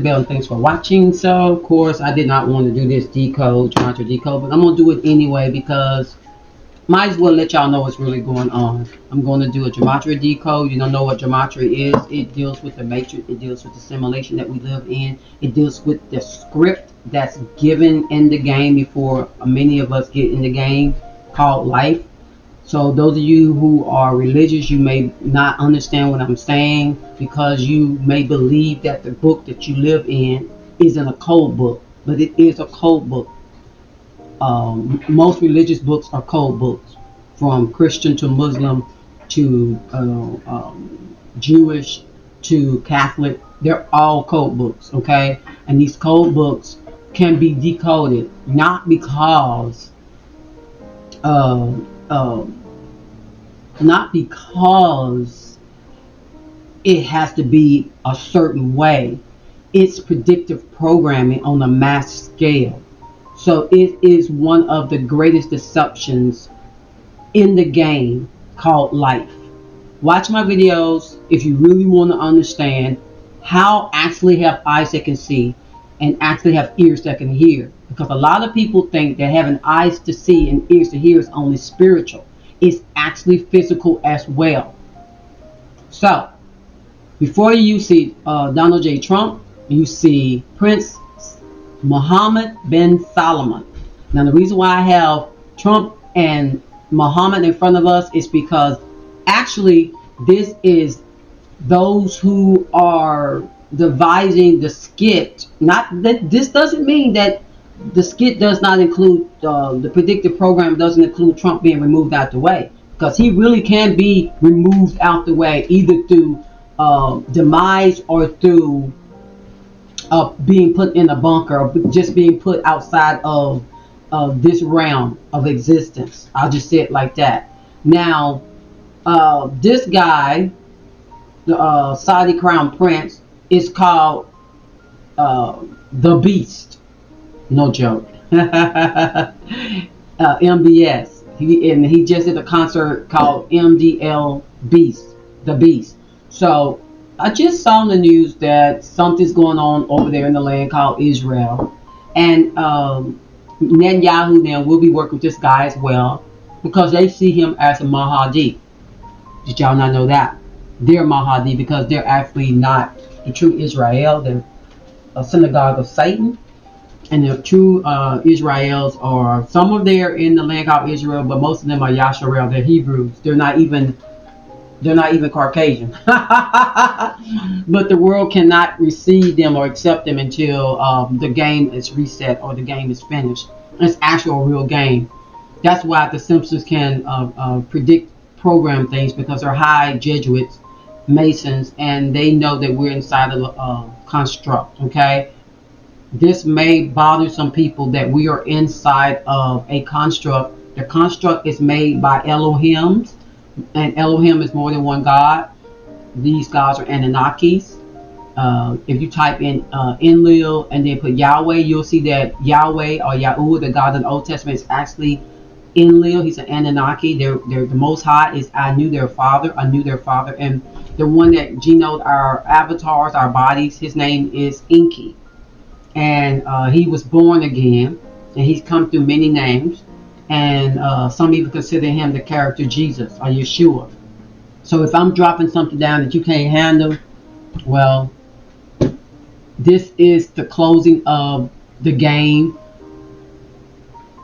bell and thanks for watching. So of course I did not want to do this gematria decode, but I'm gonna do it anyway because might as well let y'all know what's really going on. I'm going to do a gematria decode. You don't know what gematria is. It deals with the matrix. It deals with the simulation that we live in. It deals with the script that's given in the game before many of us get in the game, called life. So those of you who are religious, you may not understand what I'm saying because you may believe that the book that you live in isn't a code book, but it is a code book. Most religious books are code books, from Christian to Muslim to Jewish to Catholic. They're all code books, okay? And these code books can be decoded not because uh, uh, not because it has to be a certain way. It's predictive programming on a mass scale. So it is one of the greatest deceptions in the game called life. Watch my videos if you really want to understand how actually have eyes that can see and actually have ears that can hear. Because a lot of people think that having eyes to see and ears to hear is only spiritual. It's actually physical as well. So before you see Donald J. Trump, you see Prince Mohammed bin Salman. Now the reason why I have Trump and Muhammad in front of us is because actually this is those who are devising the skit. Not that this doesn't mean that the skit does not include the predictive program doesn't include Trump being removed out the way, because he really can be removed out the way either through demise or through being put in a bunker or just being put outside of this realm of existence. I'll just say it like that. Now, this guy, the Saudi Crown Prince, is called the Beast. No joke. MBS. He just did a concert called MDL Beast, the Beast. So I just saw in the news that something's going on over there in the land called Israel, and Netanyahu now will be working with this guy as well because they see him as a Mahdi. Did y'all not know that? They're Mahdi because they're actually not the true Israel. They're a synagogue of Satan. And the true Israels are, some of them are in the land called Israel, but most of them are Yasharel. They're Hebrews. They're not even Caucasian. But the world cannot receive them or accept them until the game is reset or the game is finished. It's actual real game. That's why the Simpsons can predict program things, because they're high Jesuits, Masons, and they know that we're inside of a construct, okay? This may bother some people that we are inside of a construct. The construct is made by Elohims, and Elohim is more than one God. These gods are Anunnakis. If you type in Enlil and then put Yahweh, you'll see that Yahweh or Yahuwah, the God of the Old Testament, is actually Enlil. He's an Anunnaki. They're the Most High is I knew their father, and the one that genoed our avatars, our bodies, his name is Enki. And he was born again, and he's come through many names, and some even consider him the character Jesus or Yeshua. So if I'm dropping something down that you can't handle, well, this is the closing of the game.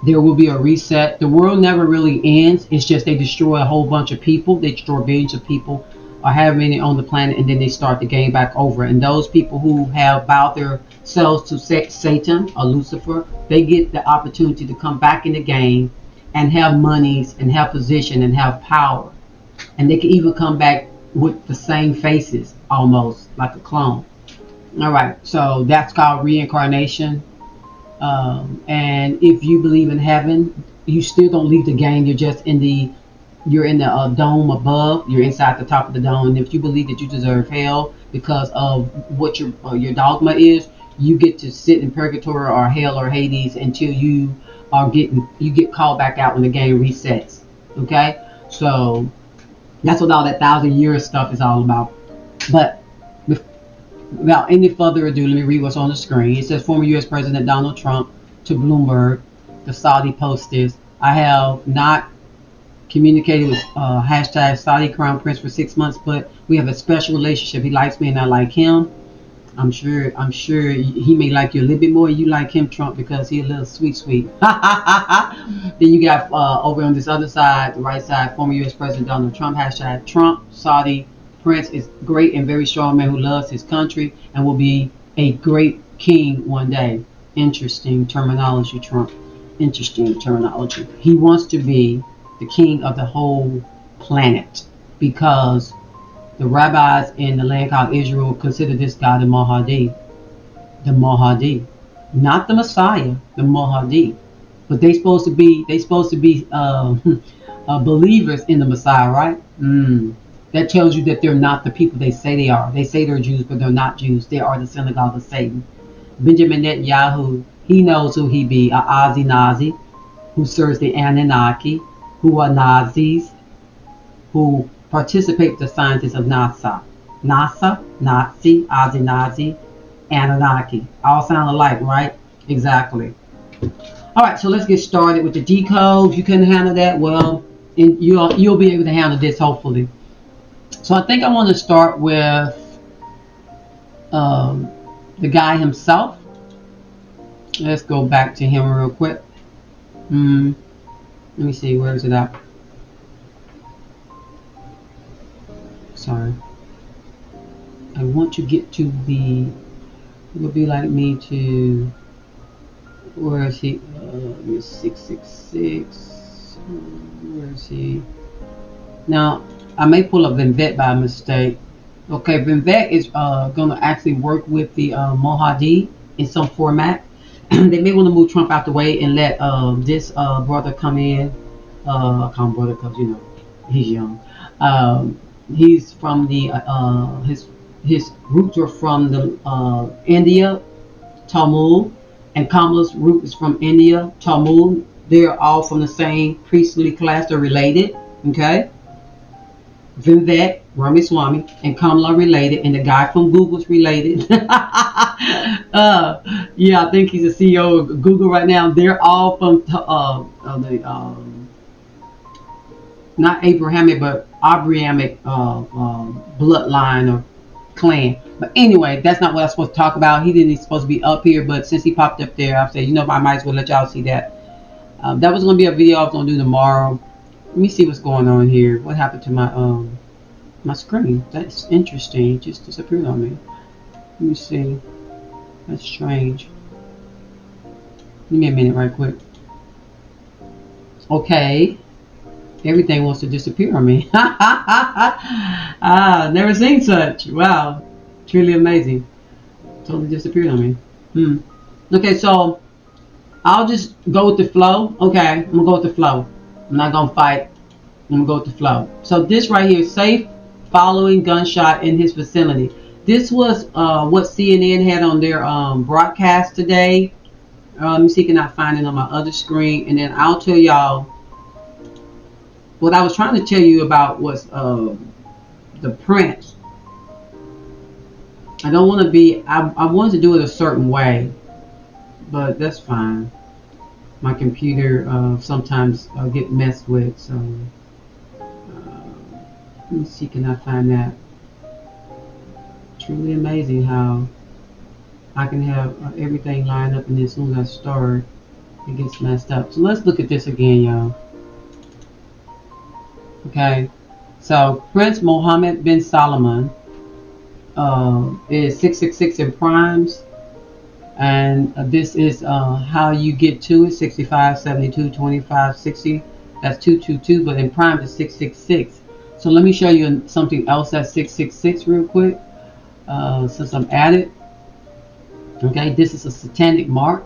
There will be a reset. The world never really ends. It's just they destroy a whole bunch of people. They destroy billions of people, or however many on the planet, and then they start the game back over. And those people who have bowed themselves to Satan or Lucifer, they get the opportunity to come back in the game and have monies and have position and have power. And they can even come back with the same faces, almost like a clone. All right, so that's called reincarnation. And if you believe in heaven, you still don't leave the game. You're in the dome above. You're inside the top of the dome. And if you believe that you deserve hell because of what your dogma is, you get to sit in purgatory or hell or Hades until you get called back out when the game resets. Okay, so that's what all that 1,000 years stuff is all about. But Without any further ado, let me read what's on the screen. It says former U.S. President Donald Trump to Bloomberg, the Saudi Post is, I have not communicated with hashtag Saudi Crown Prince for 6 months, but we have a special relationship. He likes me and I like him. I'm sure he may like you a little bit more. You like him, Trump, because he's a little sweet. Then you got over on this other side, the right side, former U.S. President Donald Trump, hashtag Trump Saudi Prince is great and very strong man who loves his country and will be a great king one day. Interesting terminology, Trump. Interesting terminology. He wants to be the king of the whole planet because the rabbis in the land called Israel consider this guy the Mahdi. The Mahdi. Not the Messiah, the Mahdi. But they supposed to be believers in the Messiah, right? That tells you that they're not the people they say they are. They say they're Jews, but they're not Jews. They are the synagogue of Satan. Benjamin Netanyahu, he knows who he be, a Ozzy Nazi, who serves the Anunnaki, who are Nazis, who participate with the scientists of NASA. NASA, Nazi, Ozzy Nazi, Anunnaki. All sound alike, right? Exactly. All right, so let's get started with the decode. If you couldn't handle that, well, you'll be able to handle this hopefully. So I think I want to start with the guy himself. Let's go back to him real quick. Let me see, where is it at? Sorry. I want to get to the, it would be like me to, where is he? 666. Where is he? Now, I may pull up Vinvet by mistake. Okay, Vinvet is going to actually work with the Mohadi in some format. They may want to move Trump out the way and let this brother come in. I call him brother because, you know, he's young. He's from the, his roots are from the India, Tamil, and Kamala's root is from India, Tamil. They're all from the same priestly class. They're related, okay? Vivek Ramaswamy and Kamala related, and the guy from Google's related. Yeah, I think he's the CEO of Google right now. They're all from the not Abrahamic, but Abrahamic bloodline or clan. But anyway, that's not what I was supposed to talk about. He didn't supposed to be up here, but since he popped up there, I said, you know, I might as well let y'all see that. That was going to be a video I was going to do tomorrow. Let me see what's going on here. What happened to my my screen? That's interesting. It just disappeared on me. Let me see. That's strange. Give me a minute right quick. Okay. Everything wants to disappear on me. Never seen such. Wow. Truly amazing. Totally disappeared on me. Okay, so I'll just go with the flow. Okay, I'm going to go with the flow. I'm not going to fight. I'm going to go with the flow. So this right here, safe following gunshot in his vicinity. This was what CNN had on their broadcast today. Let me see, can I find it on my other screen? And then I'll tell y'all what I was trying to tell you about was the prince. I don't want to be, I wanted to do it a certain way, but that's fine. My computer sometimes get messed with, so let me see, can I find that? Truly amazing how I can have everything lined up, and as soon as I start, it gets messed up. So let's look at this again, y'all. Okay, so Prince Mohammed bin Salman is 666 in primes, and this is how you get to it: 65, 72, 25, 60. That's 222, but in primes it's 666. So let me show you something else that's 666 real quick, since I'm at it. Okay, this is a satanic mark.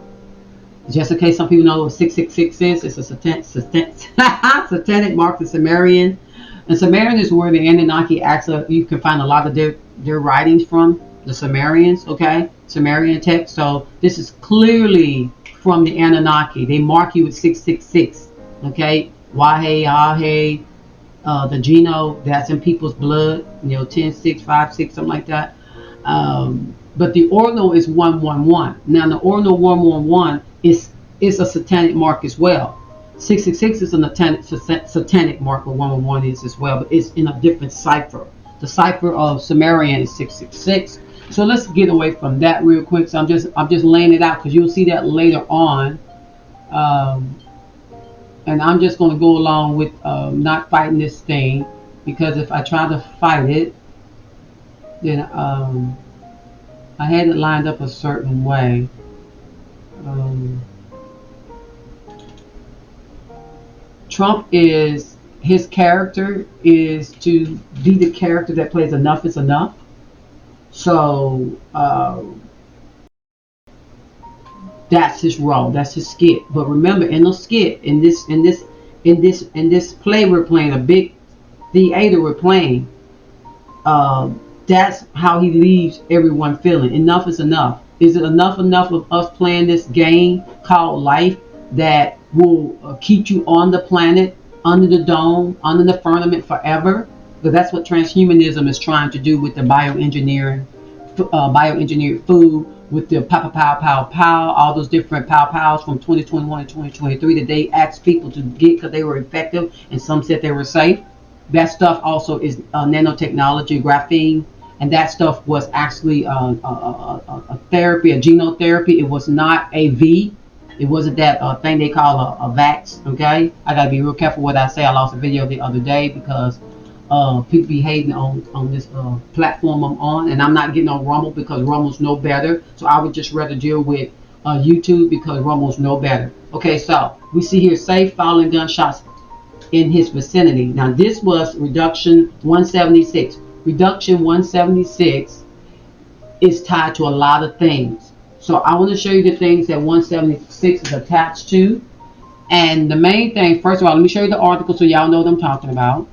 Just in case some people know what 666 is, it's a satanic mark, the Sumerian. And Sumerian is where the Anunnaki actually, you can find a lot of their writings from, the Sumerians, okay? Sumerian text. So this is clearly from the Anunnaki. They mark you with 666, okay? Wahe, Ahe, the Geno, that's in people's blood, you know, 10, 6, 5, 6, something like that. But the ordinal is 111. Now the ordinal 111 is a satanic mark as well. 666 is a satanic mark, where 111 is as well, but it's in a different cipher. The cipher of Sumerian is 666. So let's get away from that real quick. So I'm just laying it out because you'll see that later on. And I'm just going to go along with not fighting this thing, because if I try to fight it, then I had it lined up a certain way. Trump is, his character is to be the character that plays enough is enough. So that's his role. That's his skit. But remember, in the skit, in this play we're playing, a big theater we're playing, that's how he leaves everyone feeling. Enough is enough. Is it enough of us playing this game called life that will keep you on the planet, under the dome, under the firmament forever? Because that's what transhumanism is trying to do with the bioengineered food, with the pow, all those different pows from 2021 and 2023 that they asked people to get because they were effective, and some said they were safe. That stuff also is nanotechnology, graphene, and that stuff was actually a therapy, a genotherapy. It was not AV. It wasn't that thing they call a vax. Okay, I gotta be real careful what I say. I lost a video the other day because people be hating on this platform I'm on, and I'm not getting on Rumble because Rumble's no better. So I would just rather deal with YouTube because Rumble's no better. Okay, so we see here safe following gunshots in his vicinity. Now this was reduction 176. Reduction 176 is tied to a lot of things. So I want to show you the things that 176 is attached to. And the main thing, first of all, let me show you the article so y'all know what I'm talking about.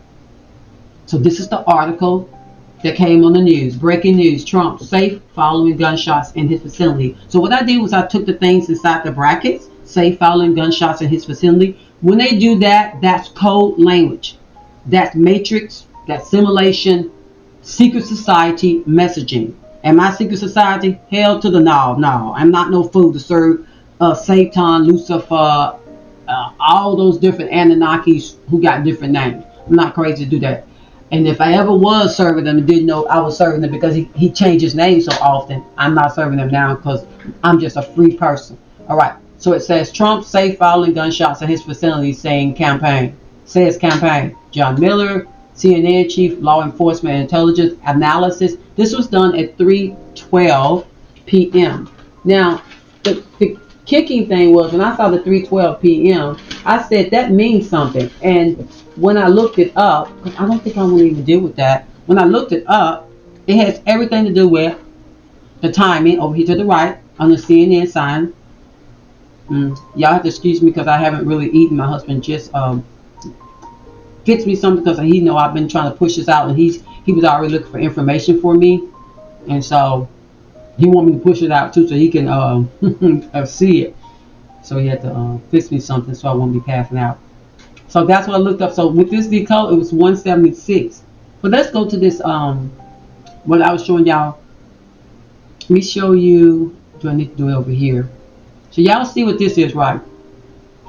So this is the article that came on the news. Breaking news, Trump safe following gunshots in his vicinity. So what I did was I took the things inside the brackets, safe following gunshots in his vicinity. When they do that, that's code language. That's matrix, that's simulation, secret society messaging. Am I secret society? Hell to the no. No, I'm not no fool to serve Satan, Lucifer, all those different Anunnakis who got different names. I'm not crazy to do that. And if I ever was serving them and didn't know I was serving them because he changed his name so often, I'm not serving them now because I'm just a free person. All right. So it says Trump safe following gunshots in his facility, saying campaign. Says campaign. John Miller, CNN chief, law enforcement and intelligence analysis. This was done at 3:12 p.m. Now, the kicking thing was when I saw the 3:12 p.m., I said that means something. And when I looked it up, because I don't think I want to even deal with that. When I looked it up, it has everything to do with the timing over here to the right on the CNN sign. Y'all have to excuse me because I haven't really eaten. My husband just gets me something because he know I've been trying to push this out, and he was already looking for information for me, and so he want me to push it out too so he can see it. So he had to fix me something so I won't be passing out. So that's what I looked up. So with this decode, it was 176. But let's go to this what I was showing y'all. Let me show you. Do I need to do it over here? So y'all see what this is, right?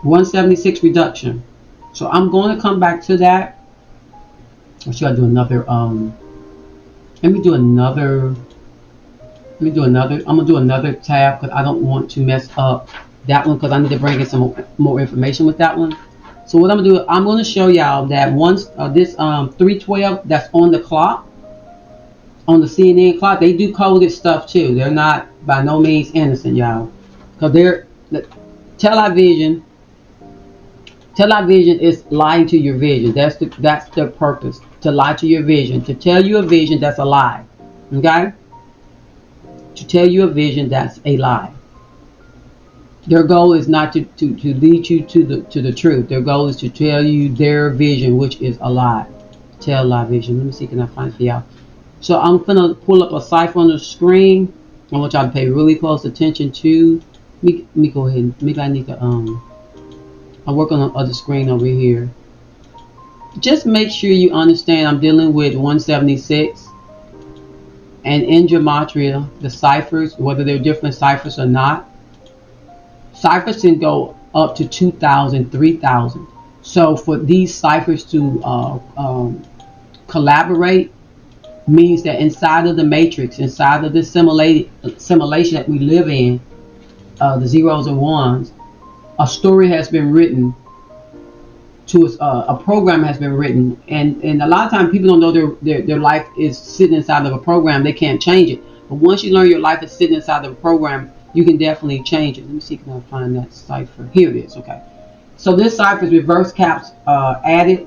176 reduction. So I'm going to come back to that. Or should I do another? Let me do another. I'm gonna do another tab because I don't want to mess up that one because I need to bring in some more information with that one. So what I'm gonna do, I'm gonna show y'all that once this 312 that's on the clock, on the CNN clock, they do coded stuff too. They're not by no means innocent, y'all, because they're television. Television is lying to your vision. That's their purpose, to lie to your vision, to tell you a vision that's a lie. Okay? To tell you a vision that's a lie. Their goal is not to lead you to the truth. Their goal is to tell you their vision, which is a lie. Tell lie vision. Let me see, can I find it for y'all? So I'm gonna pull up a cipher on the screen. I want y'all to pay really close attention to. Let me go ahead. Maybe I need to I'll work on the other screen over here. Just make sure you understand I'm dealing with 176. And in gematria, the ciphers, whether they're different ciphers or not, ciphers can go up to 2,000, 3,000. So for these ciphers to collaborate means that inside of the matrix, inside of this simulation that we live in, the zeros and ones, a story has been written to us, a program has been written, and a lot of times people don't know their life is sitting inside of a program. They can't change it, but once you learn your life is sitting inside of a program, you can definitely change it. Let me see, can I find that cipher? Here it is. Okay, so this cipher is reverse caps added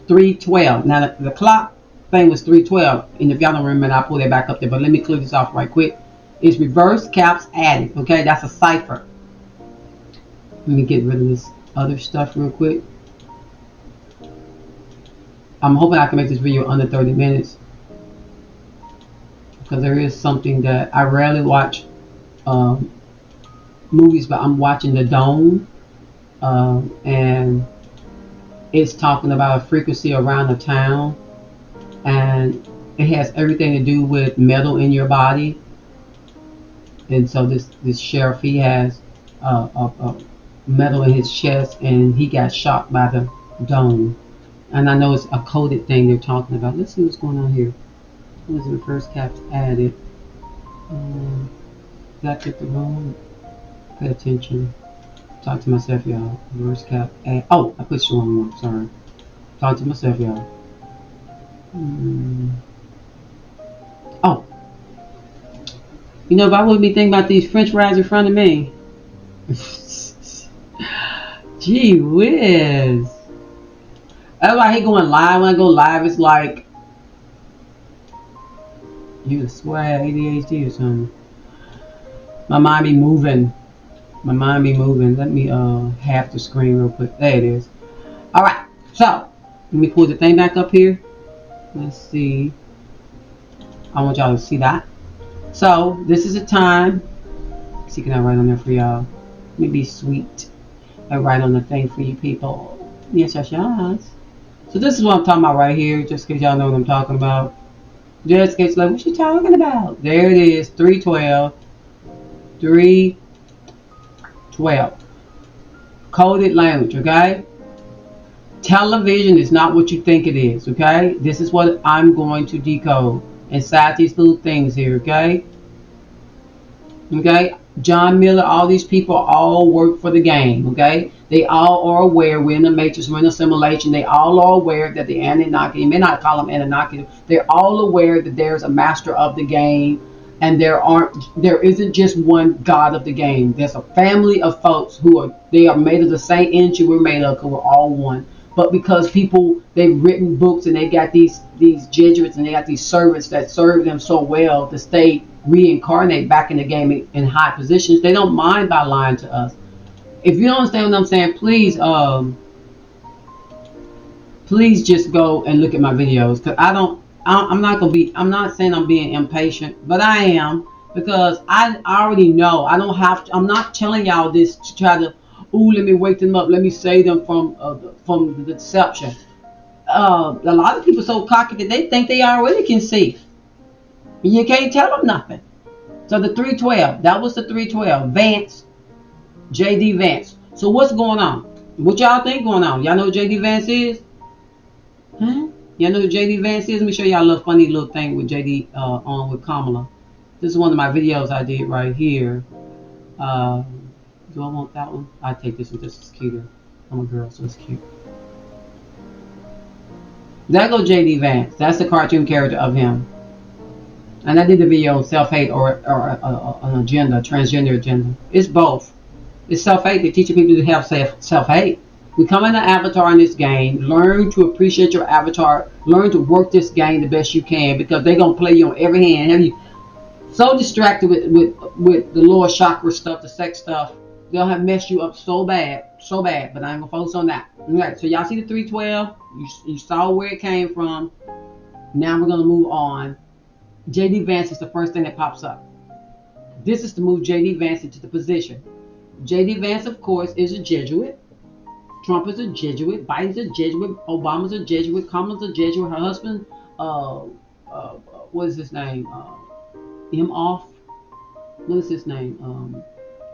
312. Now the clock thing was 312, and if y'all don't remember, I'll pull that back up there, but let me clear this off right quick. It's reverse caps added. Okay, that's a cipher. Let me get rid of this other stuff real quick. I'm hoping I can make this video under 30 minutes, because there is something that I rarely watch movies, but I'm watching The Dome, and it's talking about a frequency around the town, and it has everything to do with metal in your body. And so this sheriff, he has metal in his chest, and he got shot by the dome. And I know it's a coded thing they're talking about. Let's see what's going on here. What was the first caps added? Did I click the wrong? Pay attention. Talk to myself, y'all. Reverse cap add. Oh, I pushed the wrong one. Sorry. Talk to myself, y'all. Oh. You know, if I wouldn't be thinking about these French fries in front of me. Gee whiz. That's why I hate going live. When I go live, it's like you swear I have ADHD or something. My mind be moving. My mind be moving. Let me half the screen real quick. There it is. Alright, so let me pull the thing back up here. Let's see. I want y'all to see that. So this is a time. Let's see, can I write on there for y'all? Let me be sweet. I write on the thing for you people. Yes, yes, yes. So this is what I'm talking about right here, just in case y'all know what I'm talking about. Just in case like, what you talking about? There it is, 312. 312. Coded language, okay? Television is not what you think it is, okay? This is what I'm going to decode inside these little things here, okay? Okay? John Miller, all these people all work for the game, okay? They all are aware we're in the matrix, we're in a simulation. They all are aware that the Anunnaki, you may not call them Anunnaki, they're all aware that there's a master of the game, and there isn't just one god of the game. There's a family of folks they are made of the same energy we're made of, because we're all one. But because people, they've written books and they got these Jesuits and they got these servants that serve them so well to stay reincarnate back in the game in high positions, they don't mind by lying to us. If you don't understand what I'm saying, please just go and look at my videos, because I'm not saying I'm being impatient, but I am, because I already know. I'm not telling y'all this to try to, let me wake them up, let me save them from the deception. A lot of people are so cocky that they think they already can see. You can't tell them nothing. So the 312, that was the 312. Vance, JD Vance. So what's going on? What y'all think going on? Y'all know who JD Vance is? Huh? Y'all know who JD Vance is? Let me show y'all a little funny little thing with JD on with Kamala. This is one of my videos I did right here. Do I want that one? I take this one. This is cuter. I'm a girl, so it's cute. That goes JD Vance. That's the cartoon character of him. And I did the video on self-hate or an agenda, transgender agenda. It's both. It's self-hate. They're teaching people to have self-hate. Become an avatar in this game. Learn to appreciate your avatar. Learn to work this game the best you can, because they're going to play you on every hand. Have you so distracted with the lower chakra stuff, the sex stuff. They'll have messed you up so bad. But I ain't going to focus on that. Alright, so y'all see the 312. You saw where it came from. Now we're going to move on. JD Vance is the first thing that pops up. This is to move JD Vance into the position. JD Vance, of course, is a Jesuit. Trump is a Jesuit. Biden's a Jesuit. Obama's a Jesuit. Kamala's a Jesuit. Her husband, what is his name? Imhoff. What is his name?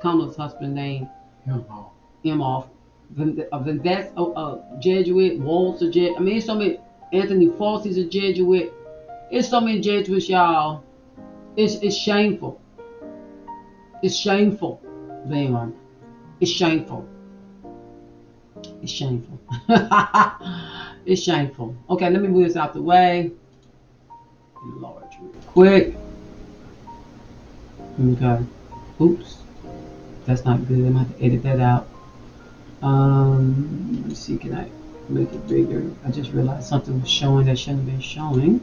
Kamala's husband's name. Imhoff. Then that's a Jesuit. Waltz a Jesuit. I mean, it's so many. Anthony Fauci's a Jesuit. It's so many Jesuits, y'all. It's shameful. It's shameful. But anyway, it's shameful. It's shameful. It's shameful. Okay, let me move this out the way. Enlarge real quick. Okay. Oops. That's not good. I'm gonna have to edit that out. Let me see, can I make it bigger? I just realized something was showing that shouldn't have been showing.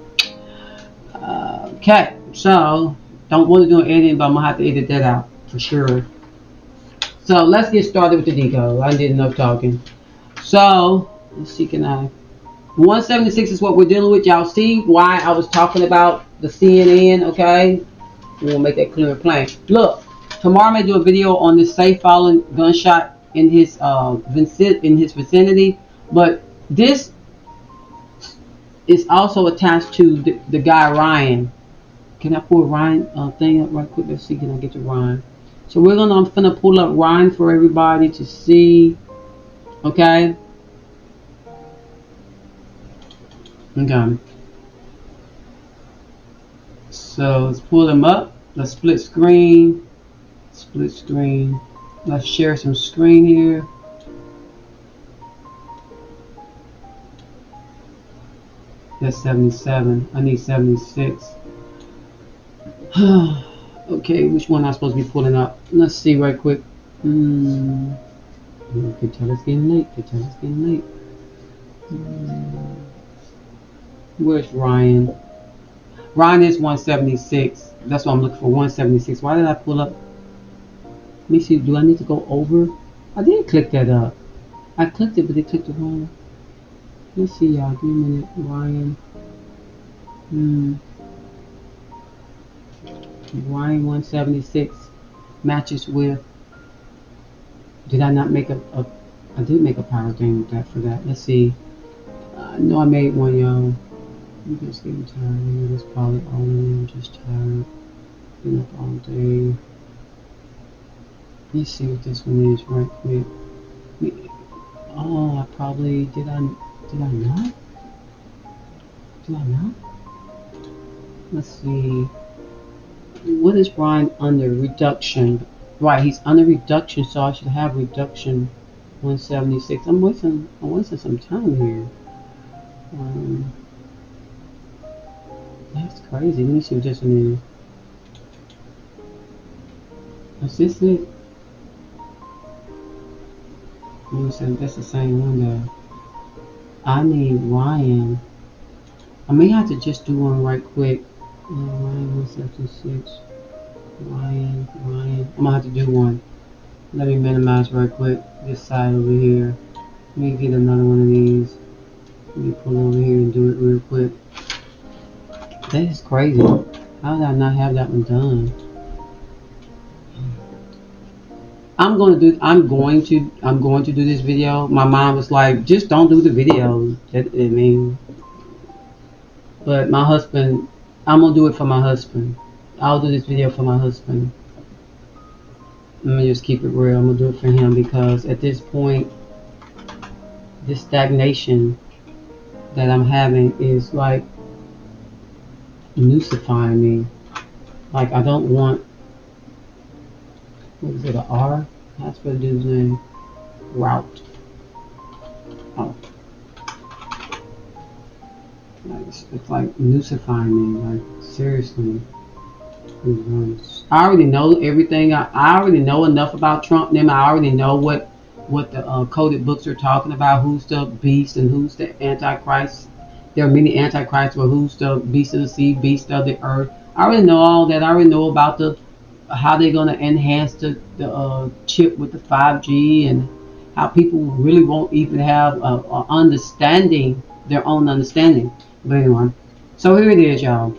Okay, so don't want to do an editing, but I'm gonna have to edit that out for sure. So let's get started with the decode. I did enough talking. So let's see, can I? 176 is what we're dealing with. Y'all see why I was talking about the CNN? Okay, we'll make that clear and plain. Look, tomorrow I'm gonna do a video on this safe fallen gunshot in his vicinity, but this is also attached to the guy Ryan. Can I pull Ryan thing up right quick? Let's see, can I get to Ryan? So I'm gonna pull up Ryan for everybody to see. Okay. Okay. So let's pull them up. Let's split screen. Split screen. Let's share some screen here. That's 77. I need 76. Okay, which one am I supposed to be pulling up? Let's see right quick. You can tell it's getting late. Where's Ryan? Ryan is 176. That's what I'm looking for. 176. Why did I pull up? Let me see. Do I need to go over? I didn't click that up. I clicked it, but it clicked the wrong. Let's see, y'all. Give me a minute. Ryan. Ryan 176 matches with. Did I not make I did make a power thing with that for that. Let's see. I know I made one, y'all. I'm just getting tired. This probably only. I'm just tired. Been up all day. Let's see what this one is right quick. Oh, I probably did I not? Did I not? Let's see. What is Ryan under? Reduction. Right, he's under reduction, so I should have reduction 176. I'm wasting some time here. That's crazy. Let me see what this one is. Is this it? Let me see, that's the same one though. I need Ryan. I may have to just do one right quick. Ryan 176. Ryan. I'm gonna have to do one. Let me minimize right quick this side over here. Let me get another one of these. Let me pull over here and do it real quick. That is crazy. How did I not have that one done? I'm going to do this video. My mom was like, just don't do the video. But my husband, I'm gonna do it for my husband. I'll do this video for my husband. Let me just keep it real. I'm gonna do it for him because at this point, this stagnation that I'm having is like nucifying me. Like I don't want. What is it? An R? That's what the dude's name. Route. Oh. It's like nucifying me. Like seriously. I already know everything. I already know enough about Trump and them. I already know what the coded books are talking about. Who's the beast and who's the antichrist. There are many antichrists, but who's the beast of the sea, beast of the earth. I already know all that. I already know about how they're going to enhance the chip with the 5G and how people really won't even have understanding, their own understanding. But anyway, so here it is, y'all.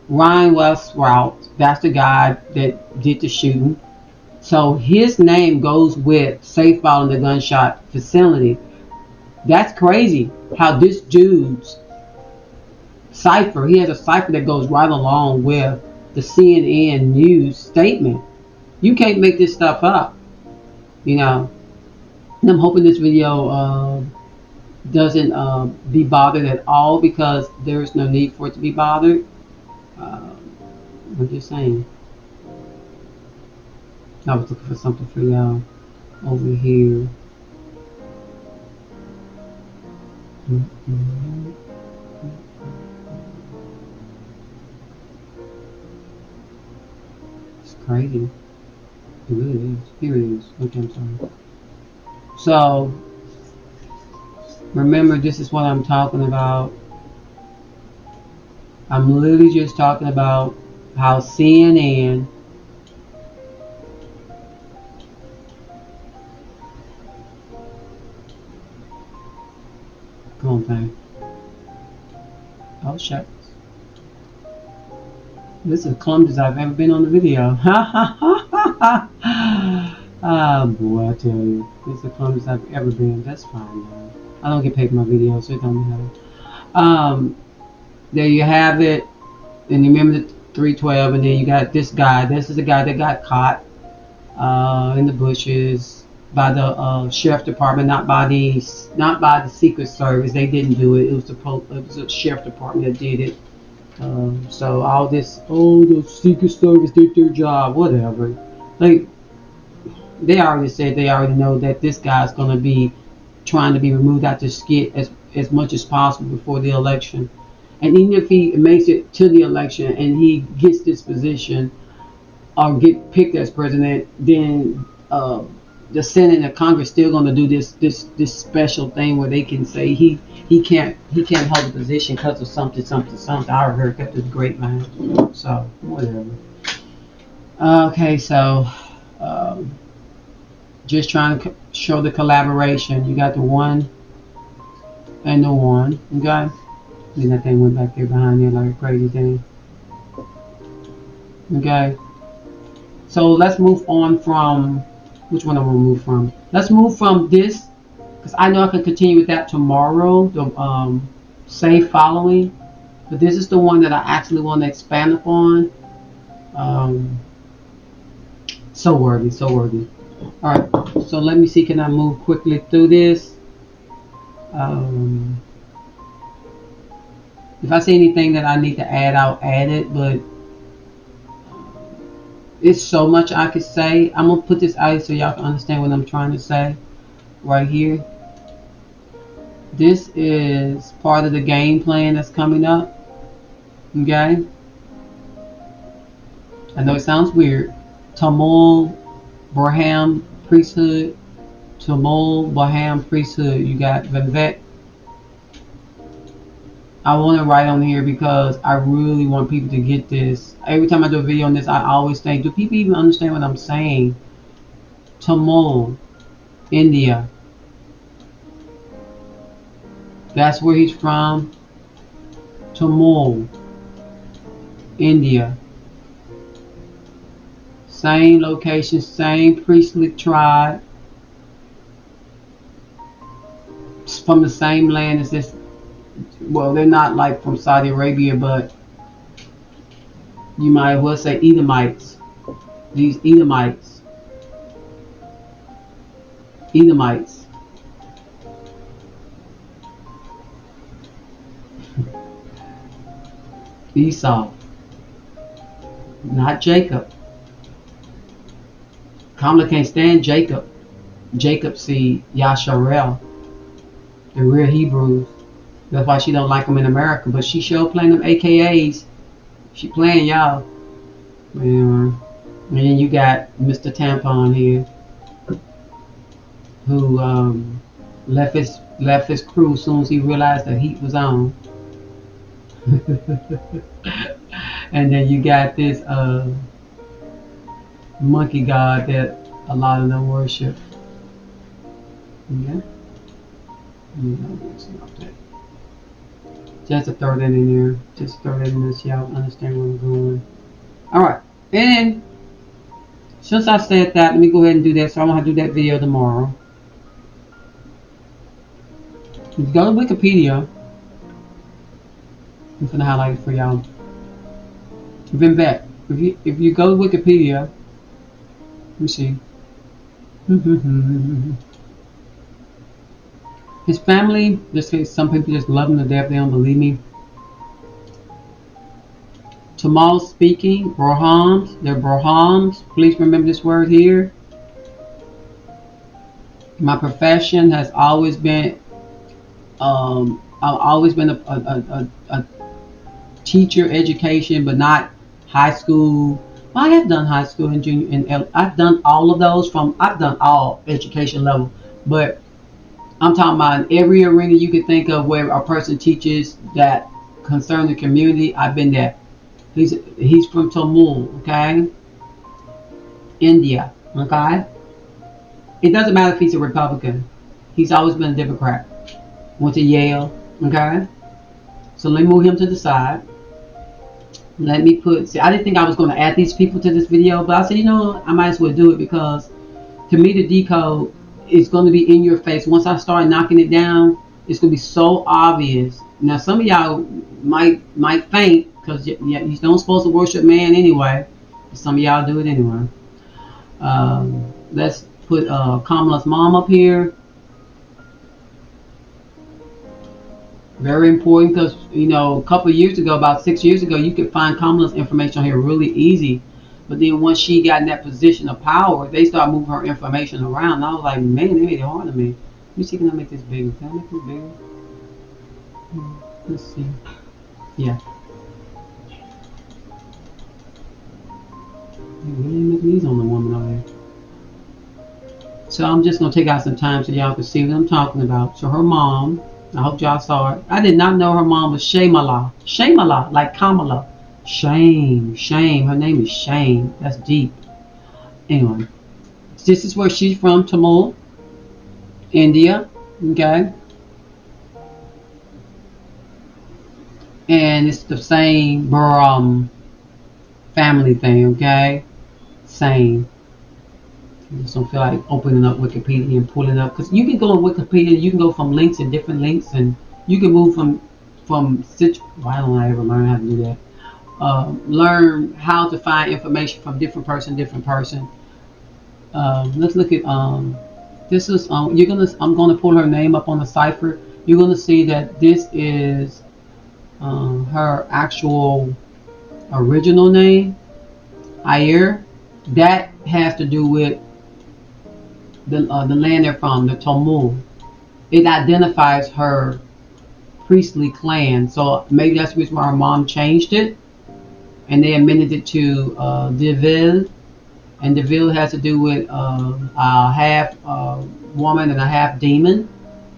Ryan West Route, that's the guy that did the shooting. So his name goes with safe following the gunshot facility. That's crazy how this dude's cipher, he has a cipher that goes right along with the CNN news statement. You can't make this stuff up, you know. And I'm hoping this video doesn't be bothered at all, because there's no need for it to be bothered. I'm just saying. I was looking for something for y'all over here. It's crazy. It really is. Here it is. Okay, I'm sorry. So, remember, this is what I'm talking about. I'm literally just talking about how CNN come on, thing. Oh, shucks. This is the clumsiest I've ever been on the video. Ha ha ha ha ha. Oh boy, I tell you. This is the clumsiest I've ever been. That's fine, though. I don't get paid for my videos, so it don't matter. There you have it. And you remember the 312, and then you got this guy. This is the guy that got caught in the bushes by the sheriff department, not by the Secret Service. They didn't do it. It was the sheriff department that did it. So all this, the Secret Service did their job, whatever. Like, they already said they already know that this guy's gonna be trying to be removed out the skit as much as possible before the election. And even if he makes it to the election and he gets this position or get picked as president, then the Senate and the Congress still going to do this special thing where they can say he can't hold the position because of something. I heard that was grapevine. So whatever. Okay, so just trying to show the collaboration. You got the one and the one. Okay. And that thing went back there behind there like a crazy thing. Okay. So let's move on from, which one I want to move from? Let's move from this, because I know I can continue with that tomorrow, the safe following. But this is the one that I actually want to expand upon. So worthy, so worthy. Alright, so let me see, can I move quickly through this? If I see anything that I need to add, I'll add it, but it's so much I could say. I'm going to put this out so y'all can understand what I'm trying to say right here. This is part of the game plan that's coming up. Okay? I know it sounds weird. Tamil Braham priesthood. Tamil Braham priesthood. You got Vivek. I want to write on here because I really want people to get this. Every time I do a video on this, I always think, do people even understand what I'm saying? Tamil, India. That's where he's from. Tamil, India. Same location, same priestly tribe. It's from the same land as this. Well, they're not like from Saudi Arabia, but you might well say Edomites. These Edomites. Edomites. Esau. Not Jacob. Kamala can't stand Jacob. Jacob see Yasharel. The real Hebrews. That's why she don't like them in America. But she sure playing them AKAs. She playing y'all. And then you got Mr. Tampon here, who left his crew as soon as he realized the heat was on. And then you got this monkey god that a lot of them worship. Yeah. Just to throw that in there. Just throw that in there so y'all understand where I'm going. Alright. And since I said that, let me go ahead and do that. So I'm going to do that video tomorrow. Go to Wikipedia. I'm going to highlight it for y'all. Vivek. If you go to Wikipedia, let me see. His family, just say some people just love him to death. They don't believe me. Tamil speaking, Brahms. They're Brahms. Please remember this word here. My profession has always been, I've always been a teacher, education, but not high school. Well, I have done high school and junior, and I've done all of those I've done all education level, but I'm talking about in every arena you could think of where a person teaches that concern the community. I've been there. He's from Tamil, okay, India, okay. It doesn't matter if he's a Republican. He's always been a Democrat. Went to Yale, okay. So let me move him to the side. Let me see, I didn't think I was going to add these people to this video, but I said, I might as well do it because to me the decode is going to be in your face. Once I start knocking it down, it's going to be so obvious. Now, some of y'all might faint because you don't supposed to worship man anyway. Some of y'all do it anyway. Let's put Kamala's mom up here. Very important because, a couple of years ago, about 6 years ago, you could find Kamala's information on here really easy. But then once she got in that position of power, they started moving her information around. And I was like, man, they made it hard on me. Let me see, can I make this bigger? Can I make this bigger? Let's see. Yeah. Really making these on the woman over there. So I'm just going to take out some time so y'all can see what I'm talking about. So her mom, I hope y'all saw it. I did not know her mom was Shamala. Shamala, like Kamala. Shame. Her name is Shame. That's deep. Anyway, this is where she's from, Tamil, India. Okay. And it's the same family thing, okay? Same. I just don't feel like opening up Wikipedia and pulling up, because you can go on Wikipedia, you can go from links and different links, and you can move from why don't I ever learn how to do that? Learn how to find information from different person. Let's look at this is I'm gonna pull her name up on the cipher. You're gonna see that this is her actual original name, Ayer. That has to do with the land they're from, the Tamil. It identifies her priestly clan, so maybe that's the reason why her mom changed it, and they amended it to Deville, and Deville has to do with a half woman and a half demon,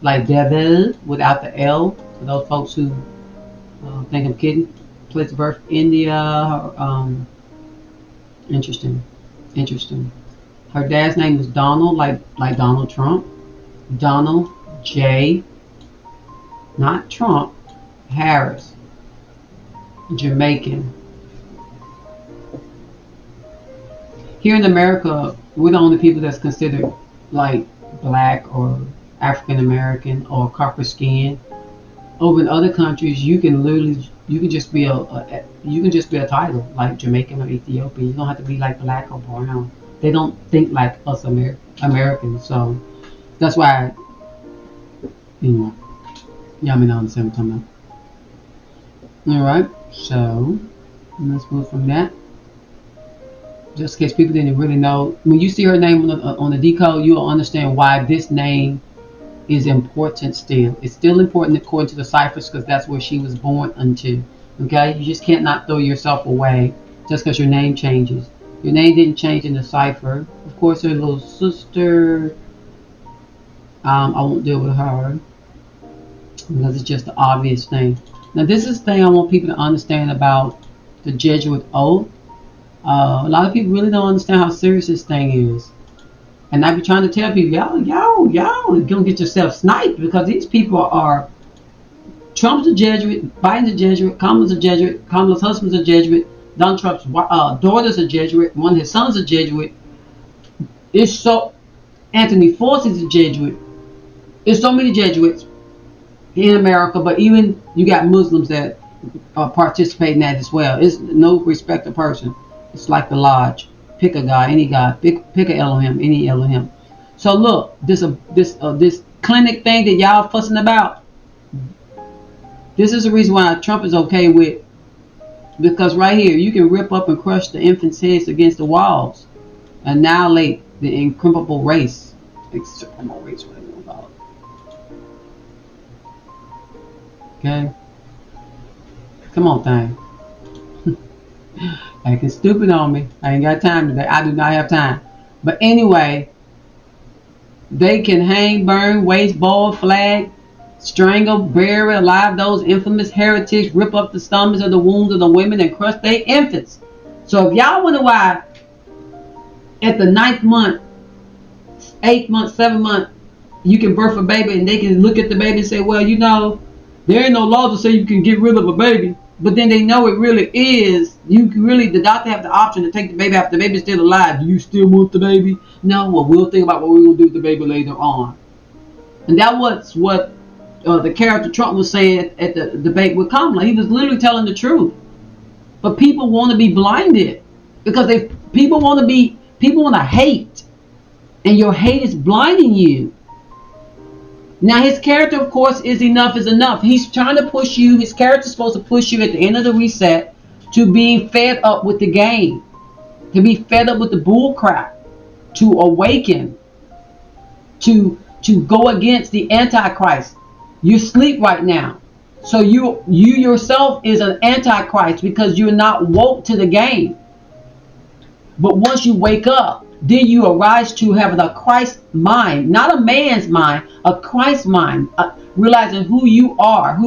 like Deville without the L. For those folks who think I'm kidding. Place of birth, India. Interesting. Her dad's name is Donald, like Donald Trump. Donald J. Not Trump. Harris. Jamaican. Here in America, we're the only people that's considered like black or African American or copper skin. Over in other countries, you can just be a title like Jamaican or Ethiopian. You don't have to be like black or brown. They don't think like us Americans, so that's why y'all may not understand what I'm talking about. All right, so let's move from that. Just in case people didn't really know, when you see her name on the decode, you'll understand why this name is important still. It's still important according to the ciphers because that's where she was born unto. Okay, you just can't not throw yourself away just because your name changes. Your name didn't change in the cipher. Of course, her little sister, I won't deal with her because it's just the obvious thing. Now, this is the thing I want people to understand about the Jesuit oath. A lot of people really don't understand how serious this thing is. And I be trying to tell people, y'all gonna get yourself sniped because these people are. Trump's a Jesuit, Biden's a Jesuit, Kamala's a Jesuit, Kamala's husband's a Jesuit, Donald Trump's daughter's a Jesuit, one of his sons is a Jesuit. It's so Anthony Fauci's a Jesuit. There's so many Jesuits in America, but even you got Muslims that participate in that as well. It's no respect of person. It's like the lodge. Pick a God, any God. Pick a Elohim, any Elohim. So look, this clinic thing that y'all fussing about. This is the reason why Trump is okay with. Because right here, you can rip up and crush the infants' heads against the walls, annihilate the incriminable race. External race, whatever you want to call it. Okay? Come on, thing. Acting stupid on me. I ain't got time today. I do not have time. But anyway, they can hang, burn, waste, boil, flag, strangle, bury alive those infamous heretics, rip up the stomachs of the wombs of the women, and crush their infants. So if y'all wonder why at the 9th month, 8th month, 7th month, you can birth a baby and they can look at the baby and say, well, you know, there ain't no law to say you can get rid of a baby. But then they know it really is. The doctor have the option to take the baby after the baby's still alive. Do you still want the baby? No, well, we'll think about what we're going to do with the baby later on. And that was what the character Trump was saying at the debate with Kamala. He was literally telling the truth. But people want to be blinded because people want to hate. And your hate is blinding you. Now his character, of course, is enough is enough. He's trying to push you. His character is supposed to push you at the end of the reset to being fed up with the game, to be fed up with the bull crap, to awaken, to go against the Antichrist. You sleep right now, so you yourself is an Antichrist because you're not woke to the game. But once you wake up, then you arise to having a Christ mind, not a man's mind, a Christ mind, realizing who you are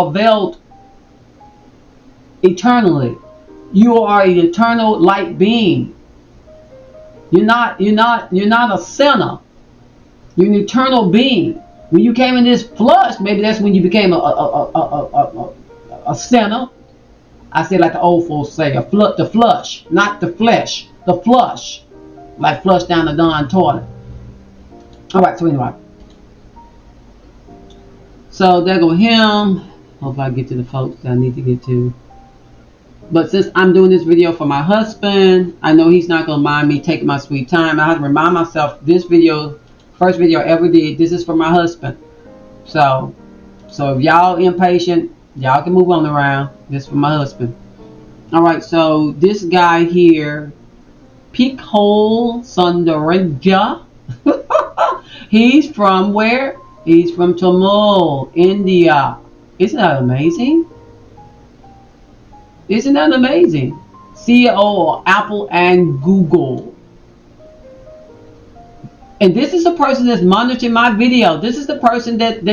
availed eternally. You are an eternal light being. You're not a sinner. You're an eternal being. When you came in this flesh, maybe that's when you became a sinner. I say like the old folks say, the flush, not the flesh, the flush. Like flush down the darn toilet. Alright, so anyway. So there go him. Hope I get to the folks that I need to get to. But since I'm doing this video for my husband, I know he's not going to mind me taking my sweet time. I have to remind myself this video, first video I ever did, this is for my husband. So if y'all impatient, y'all can move on around. This is for my husband. Alright, so this guy here, Peekhole Sundareja. He's from where? He's from Tamil, India. Isn't that amazing? Isn't that amazing? CEO of Apple and Google. And this is the person that's monitoring my video. This is the person that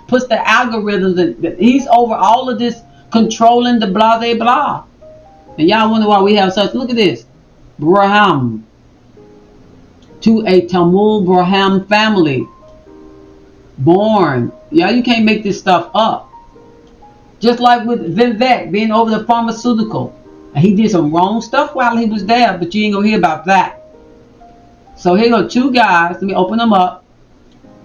puts the algorithms. That he's over all of this, controlling the blah blah blah. And y'all wonder why we have such. Look at this. Braham, to a Tamil Braham family, born. Yeah, you can't make this stuff up. Just like with Vivek being over the pharmaceutical, and he did some wrong stuff while he was there, but you ain't gonna hear about that. So here go two guys. Let me open them up.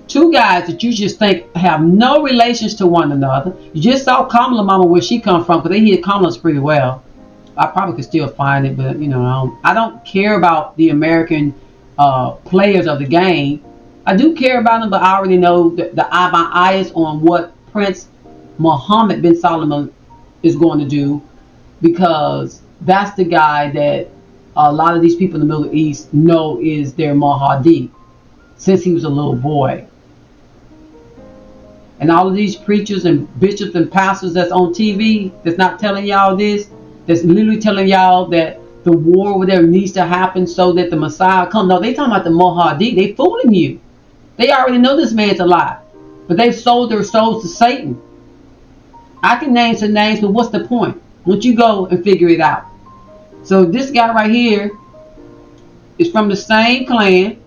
Two guys that you just think have no relations to one another. You just saw Kamala Mama where she come from, because they hit Kamala's pretty well. I probably could still find it, but you know, I don't care about the American players of the game. I do care about them, but I already know that my eye is on what Prince Mohammed bin Salman is going to do, because that's the guy that a lot of these people in the Middle East know is their Mahdi since he was a little boy. And all of these preachers and bishops and pastors that's on TV that's not telling y'all this, that's literally telling y'all that the war over there needs to happen so that the Messiah comes. No, they talking about the Mahdi. They fooling you. They already know this man's alive, but they've sold their souls to Satan. I can name some names, but what's the point? Once you go and figure it out. So this guy right here is from the same clan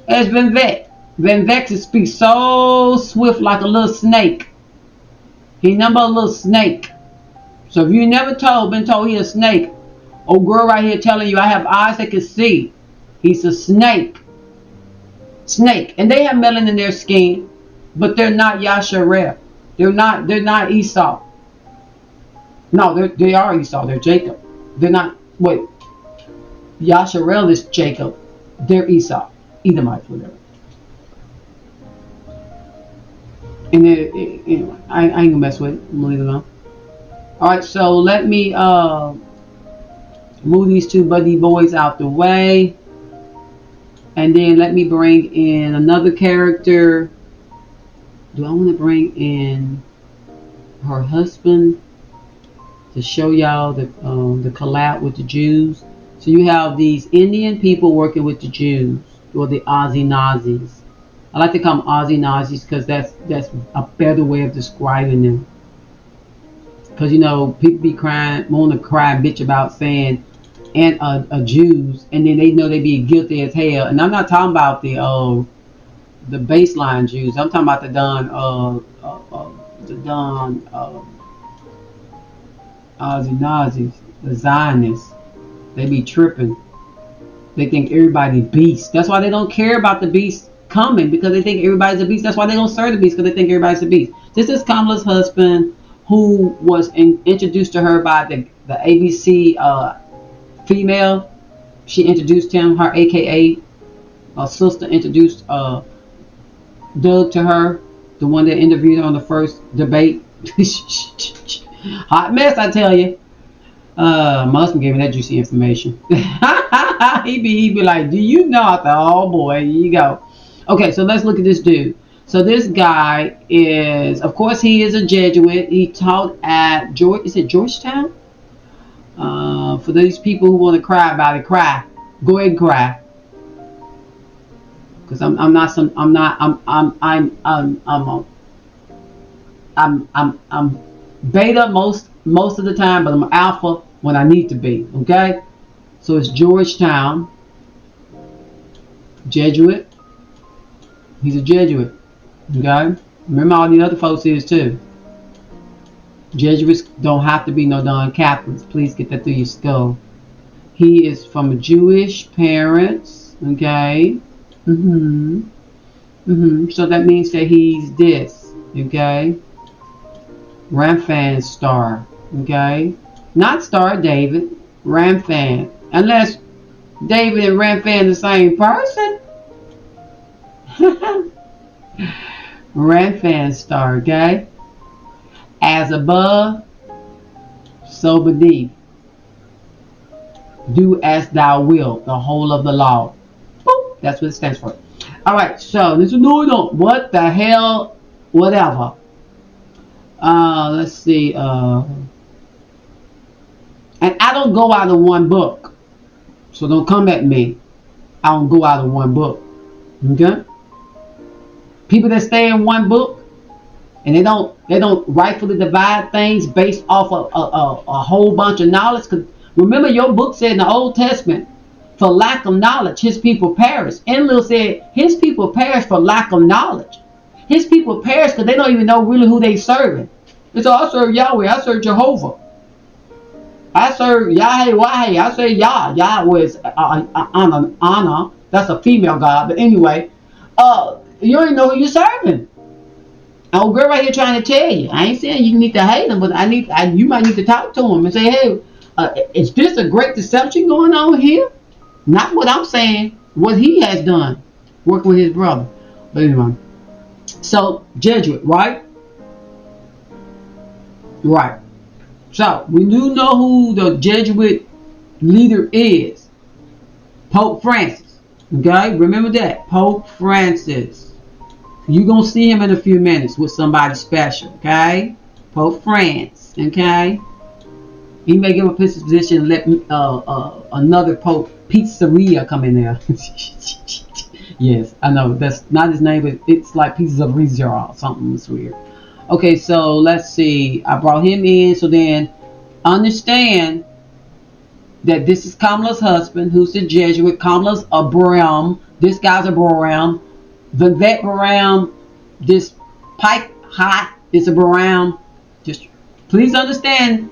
as Vivek. Vivek speaks so swift like a little snake. He number a little snake. So if you never been told he's a snake, old girl right here telling you I have eyes that can see. He's a snake. Snake. And they have melanin in their skin, but they're not Yasharel. They're not Esau. No, they are Esau. They're Jacob. They're not. Wait, Yasharel is Jacob. They're Esau, Edomites, whatever. And then, anyway, I ain't gonna mess with it. I'm gonna leave it alone. All right, so let me move these two buddy boys out the way, and then let me bring in another character. Do I want to bring in her husband to show y'all the collab with the Jews? So you have these Indian people working with the Jews, or the Aussie Nazis. I like to call them Aussie Nazis because that's a better way of describing them. Because people be crying, want to cry and bitch about saying and Jews, and then they know they be guilty as hell. And I'm not talking about the baseline Jews. I'm talking about the Aussie Nazis, the Zionists. They be tripping. They think everybody beast. That's why they don't care about the beast coming, because they think everybody's a beast. That's why they don't serve the beast, because they think everybody's a beast. This is Kamala's husband, who was introduced to her by the ABC female. She introduced him, her AKA sister introduced Doug to her, the one that interviewed her on the first debate. Hot mess, I tell you. My husband gave me that juicy information. He'd be like, do you know? I thought, oh boy, here you go. Okay, so let's look at this dude. So this guy is, of course, he is a Jesuit. He taught at Georgetown? For these people who want to cry about it, cry. Go ahead and cry. Because I'm beta most of the time, but I'm alpha when I need to be. Okay, so it's Georgetown, Jesuit. He's a Jesuit. Okay, remember all the other folks is too. Jesuits don't have to be no darn Catholics. Please get that through your skull. He is from Jewish parents. Okay. So that means that he's this. Okay. Ramfan star. Okay. Not Star David. Ramfan. Unless David and Ramfan the same person. Ramfan star. Okay. As above, so beneath. Do as thou wilt. The whole of the law. Boop. That's what it stands for. Alright, so this is what the hell, whatever. Let's see. And I don't go out of one book. So don't come at me. I don't go out of one book. Okay? People that stay in one book, and they don't rightfully divide things based off of a whole bunch of knowledge. Because remember, your book said in the Old Testament, for lack of knowledge, his people perish. Enlil said his people perish for lack of knowledge. His people perish because they don't even know really who they serving. And so I serve Yahweh. I serve Jehovah. I serve Yahweh. I say Yah. Yahweh is Anna. That's a female god. But anyway, you don't even know who you're serving. Old girl right here trying to tell you. I ain't saying you need to hate him, but you might need to talk to him and say, hey, is this a great deception going on here? Not what I'm saying, what he has done, working with his brother. But anyway, so Jesuit, right? Right. So we do know who the Jesuit leader is. Pope Francis. Okay, remember that. Pope Francis. You're going to see him in a few minutes with somebody special. Okay, Pope Francis. Okay. He may give up his position and let another Pope Pizzeria come in there. Yes, I know. That's not his name, but it's like pieces of Rizar or something. It's weird. Okay, so let's see. I brought him in. So then understand that this is Kamala's husband, who's a Jesuit. Kamala's a Baram. This guy's a Baram. Vivette Baram. This Pike Hot is a Baram. Just please understand.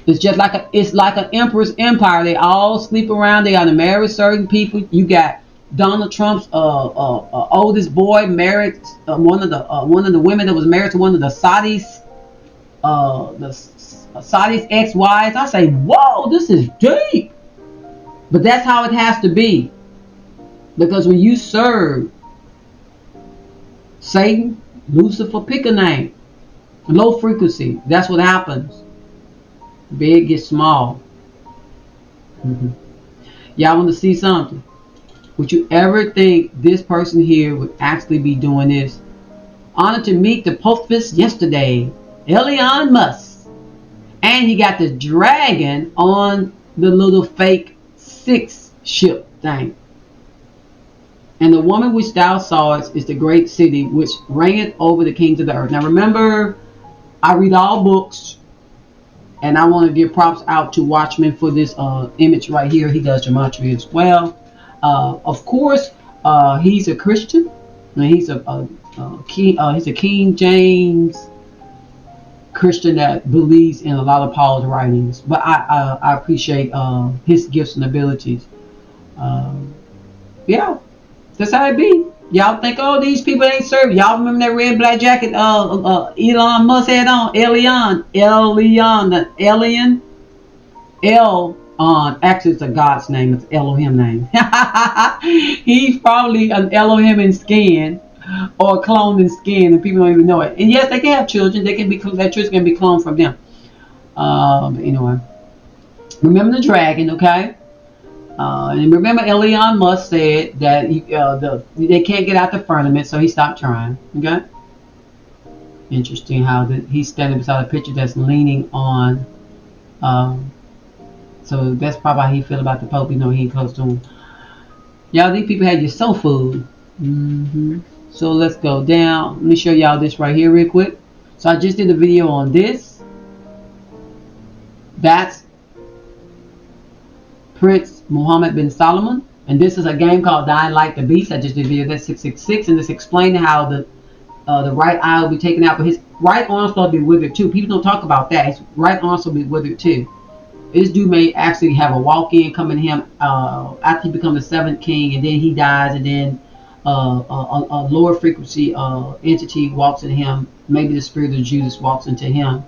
It's just like an emperor's empire. They all sleep around. They got to marry certain people. You got Donald Trump's oldest boy married one of the women that was married to one of the Saudis, Saudi's ex-wives. I say, whoa, this is deep. But that's how it has to be. Because when you serve Satan, Lucifer, pick a name, low frequency, that's what happens. Big gets small. Y'all want to see something? Would you ever think this person here would actually be doing this? Honored to meet the Pophis yesterday, Elon Musk. And he got the dragon on the little fake 6 ship thing. And the woman which thou sawest is the great city which reigneth over the kings of the earth. Now remember, I read all books. And I want to give props out to Watchman for this image right here. He does gematria as well. Of course, he's a Christian. And he's a King James Christian that believes in a lot of Paul's writings. But I appreciate his gifts and abilities. Yeah, that's how it be. Y'all think, oh, these people ain't serving. Y'all remember that red black jacket Elon Musk had on? Elion. Actually, it's a God's name. It's Elohim name. He's probably an Elohim in skin or a clone in skin, and people don't even know it. And yes, they can have children. They can be their children can be cloned from them. Anyway, remember the dragon, okay? And remember, Elon Musk said that they can't get out the firmament, so he stopped trying. Okay. Interesting how he's standing beside a picture that's leaning on. So that's probably how he feel about the Pope. You know, he ain't close to him. Y'all, these people had your soul food. So let's go down. Let me show y'all this right here real quick. So I just did a video on this. That's Prince Mohammed bin Solomon, and this is a game called Dying Like the Beast. I just did a video that's 666, and this explaining how the right eye will be taken out, but his right arm supposed to be withered too. People don't talk about that. His right arm will be withered too. This dude may actually have a walk-in coming to him after he becomes the 7th king, and then he dies, and then a lower frequency entity walks into him. Maybe the spirit of Judas walks into him.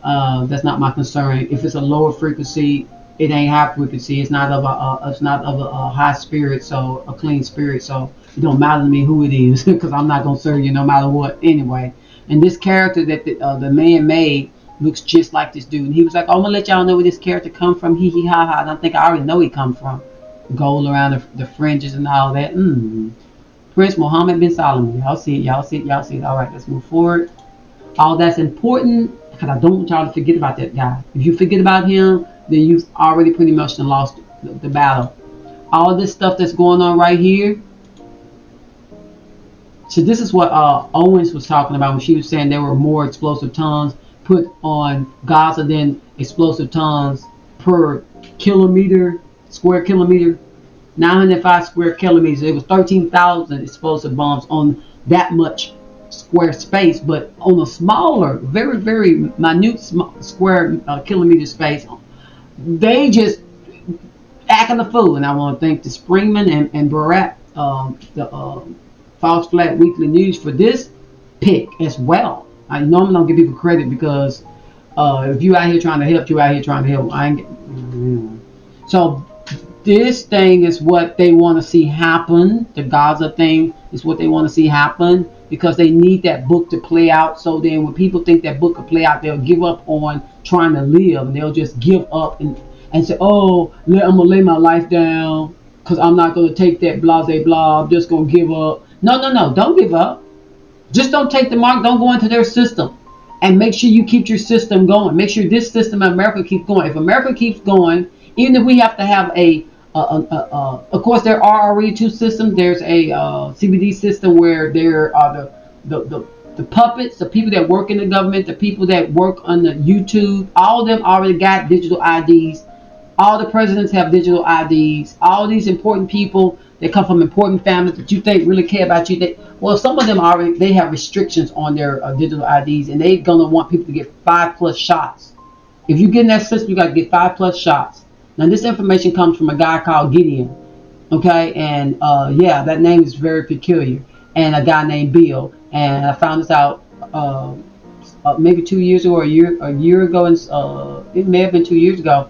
That's not my concern. If it's a lower frequency, it ain't high frequency. It's not of a high spirit, so a clean spirit. So it don't matter to me who it is, because I'm not gonna serve you no matter what anyway. And this character that the man made looks just like this dude. And he was like, oh, I'm gonna let y'all know where this character come from. Hee hee ha ha. And I think I already know he come from. Gold around the fringes and all that. Prince Mohammed bin Solomon. Y'all see it. Y'all see it. Y'all see it. All right, let's move forward. All that's important, because I don't want y'all to forget about that guy. If you forget about him, then you've already pretty much lost the battle. All this stuff that's going on right here. So this is what Owens was talking about when she was saying there were more explosive tons put on Gaza than explosive tons per square kilometer. 905 square kilometers. It was 13,000 explosive bombs on that much square space, but on a smaller, very, very minute square kilometer space, they just acting a fool. And I want to thank the Springman and Barat, the False Flag Weekly News, for this pick as well. I normally don't give people credit because if you out here trying to help, you out here trying to help. So this thing is what they want to see happen. The Gaza thing is what they want to see happen, because they need that book to play out. So then when people think that book will play out, they'll give up on trying to live, and they'll just give up and say, oh, I'm going to lay my life down because I'm not going to take that blase blah. I'm just going to give up. No, don't give up. Just don't take the mark. Don't go into their system. And make sure you keep your system going. Make sure this system in America keeps going. If America keeps going, even if we have to have of course, there are already 2 systems. There's a CBD system where there are the puppets, the people that work in the government, the people that work on the YouTube. All of them already got digital IDs. All the presidents have digital IDs. All these important people that come from important families that you think really care about you. Well, some of them they have restrictions on their digital IDs, and they're gonna want people to get 5+ shots. If you get in that system, you got to get 5+ shots. Now, this information comes from a guy called Gideon, okay? And, yeah, that name is very peculiar. And a guy named Bill. And I found this out maybe 2 years or a year ago, and it may have been 2 years ago,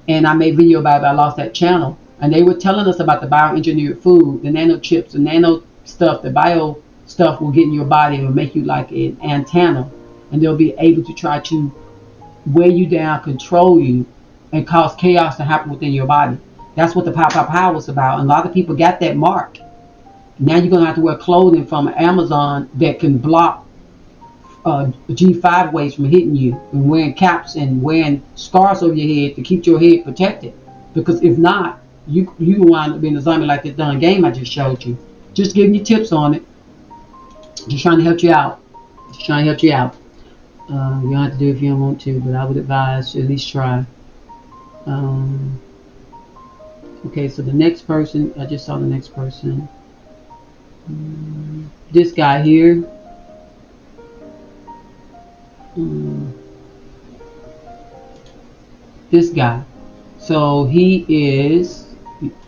and I made a video about it. I lost that channel, and they were telling us about the bioengineered food, the nano chips, the nano stuff, the bio stuff will get in your body and will make you like an antenna, and they'll be able to try to weigh you down, control you, and cause chaos to happen within your body. That's what the pow was about, and a lot of people got that mark. Now you're gonna have to wear clothing from Amazon that can block G5 waves from hitting you, and wearing caps and wearing scarves over your head to keep your head protected. Because if not, you wind up being a zombie like this done game I just showed you. Just giving you tips on it. Just trying to help you out. Just trying to help you out. You don't have to do it if you don't want to, but I would advise to at least try. Okay, so the next person, I just saw the next person. This guy here. This guy. So he is,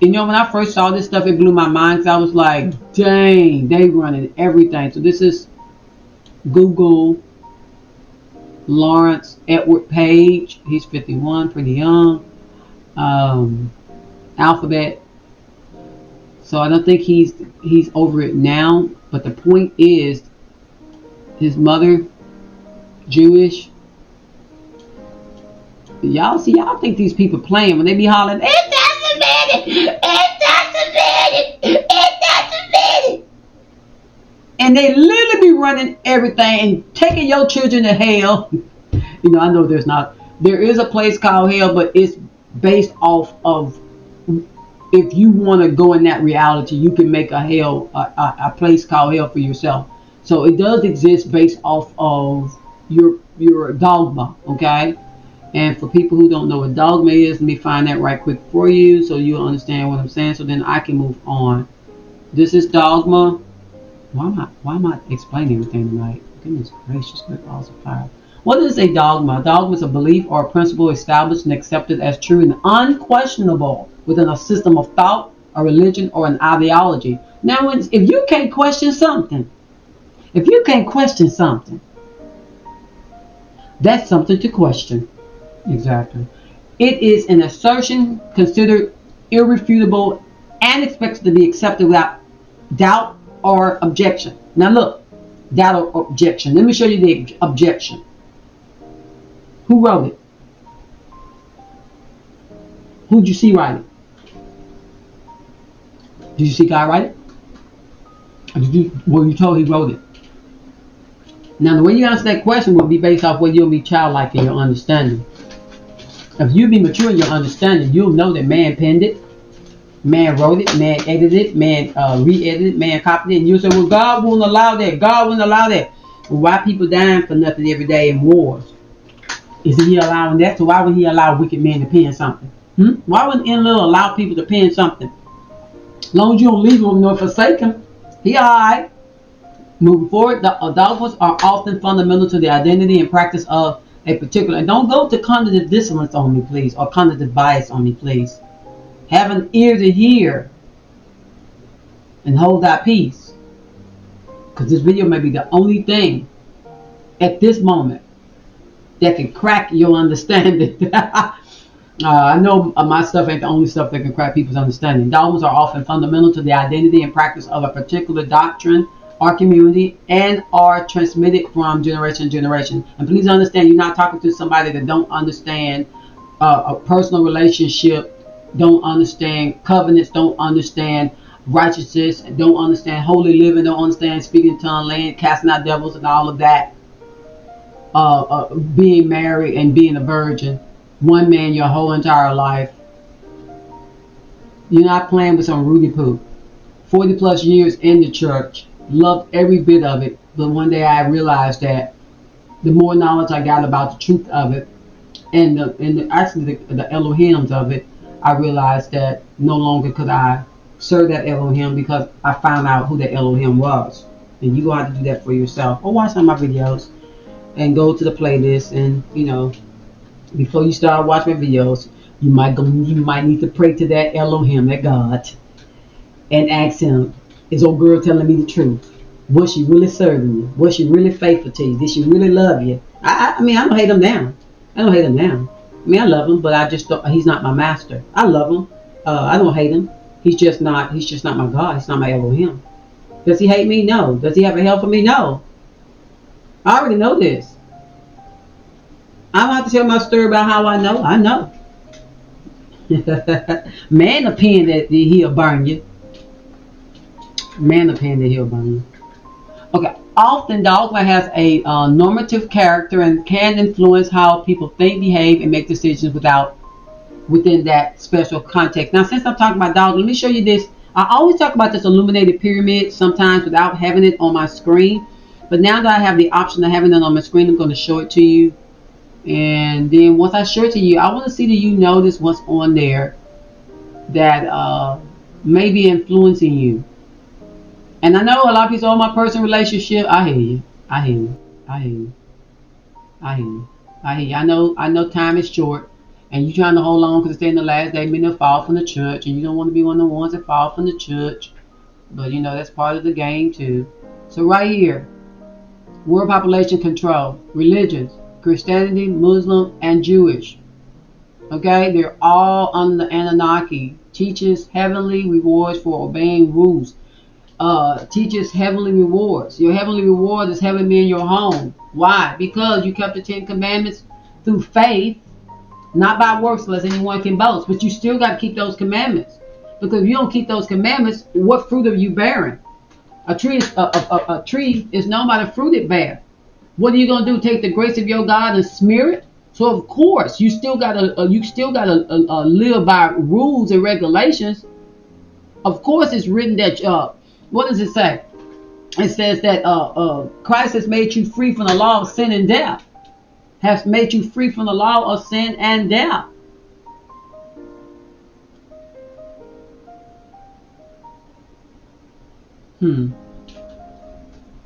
you know, when I first saw this stuff, it blew my mind, because I was like, dang, they running everything. So this is Google Lawrence Edward Page. He's 51, pretty young. Alphabet. So I don't think he's over it now. But the point is, his mother, Jewish. Y'all see, y'all think these people playing when they be hollering, it doesn't matter, it doesn't matter, it doesn't matter. And they literally be running everything and taking your children to hell. You know, I know there is a place called hell, but it's based off of, if you want to go in that reality, you can make a hell, a place called hell for yourself. So it does exist based off of your dogma, okay? And for people who don't know what dogma is, let me find that right quick for you so you'll understand what I'm saying, so then I can move on. This is dogma. Why am I explaining everything tonight? Goodness gracious, good balls of fire. What is a dogma? A dogma is a belief or a principle established and accepted as true and unquestionable within a system of thought, a religion, or an ideology. Now, if you can't question something, that's something to question. Exactly. It is an assertion considered irrefutable and expected to be accepted without doubt or objection. Now look, doubt or objection. Let me show you the objection. Who wrote it? Who'd you see write it? Did you see God write it? Or were you told he wrote it? Now the way you answer that question will be based off whether you'll be childlike in your understanding. If you be mature in your understanding, you'll know that man penned it, man wrote it, man edited it, man re-edited it, man copied it, and you'll say, well, God won't allow that. God won't allow that. Well, why people dying for nothing every day in wars? Isn't he allowing that? So why would he allow wicked men to pen something? Why wouldn't Allah allow people to pen something? As long as you don't leave him nor forsake him, he alright. Moving forward, the dogmas are often fundamental to the identity and practice of a particular, and don't go to cognitive dissonance on me, please, or cognitive bias on me, please. Have an ear to hear and hold that peace, because this video may be the only thing at this moment that can crack your understanding. I know my stuff ain't the only stuff that can crack people's understanding. Dogmas are often fundamental to the identity and practice of a particular doctrine or community, and are transmitted from generation to generation. And please understand, you're not talking to somebody that don't understand a personal relationship, don't understand covenants, don't understand righteousness, don't understand holy living, don't understand speaking in tongue, laying, casting out devils, and all of that. Being married and being a virgin, one man your whole entire life. You're not playing with some Rudy Poo. 40 plus years in the church, loved every bit of it, but one day I realized that the more knowledge I got about the truth of it, and actually the Elohims of it, I realized that no longer could I serve that Elohim, because I found out who that Elohim was. And you gonna have to do that for yourself, or watch some of my videos and go to the playlist, and you know, before you start watching my videos, you might need to pray to that Elohim, that God, and ask him, is old girl telling me the truth? Was she really serving you? Was she really faithful to you? Did she really love you? I mean, I don't hate him down. I don't hate him down. I mean, I love him, but I just don't, he's not my master. I love him. I don't hate him. He's just not my God. He's not my Elohim. Does he hate me? No. Does he have a hell for me? No. I already know this. I don't have to tell my story about how I know. I know. Man opinion that he'll burn you. Man opinion that he'll burn you. Okay. Often dogma has a normative character and can influence how people think, behave, and make decisions within that special context. Now, since I'm talking about dogma, let me show you this. I always talk about this illuminated pyramid sometimes without having it on my screen. But now that I have the option of having it on my screen, I'm going to show it to you. And then once I show it to you, I want to see that you notice what's on there that may be influencing you. And I know a lot of people say, oh, my personal relationship. I hear you. I hear you. I hear you. I hear you. I hear you. I know time is short. And you're trying to hold on because it's in the last day, many will fall from the church. And you don't want to be one of the ones that fall from the church. But, you know, that's part of the game, too. So right here, world population control, religions, Christianity, Muslim, and Jewish. Okay? They're all under the Anunnaki. Teaches heavenly rewards for obeying rules. Teaches heavenly rewards. Your heavenly reward is heaven being your home. Why? Because you kept the 10 Commandments through faith, not by works, lest anyone can boast. But you still got to keep those commandments. Because if you don't keep those commandments, what fruit are you bearing? A tree is known by the fruit it bears. What are you gonna do? Take the grace of your God and smear it? So of course you still gotta live by rules and regulations. Of course, it's written that what does it say? It says that Christ has made you free from the law of sin and death. Has made you free from the law of sin and death.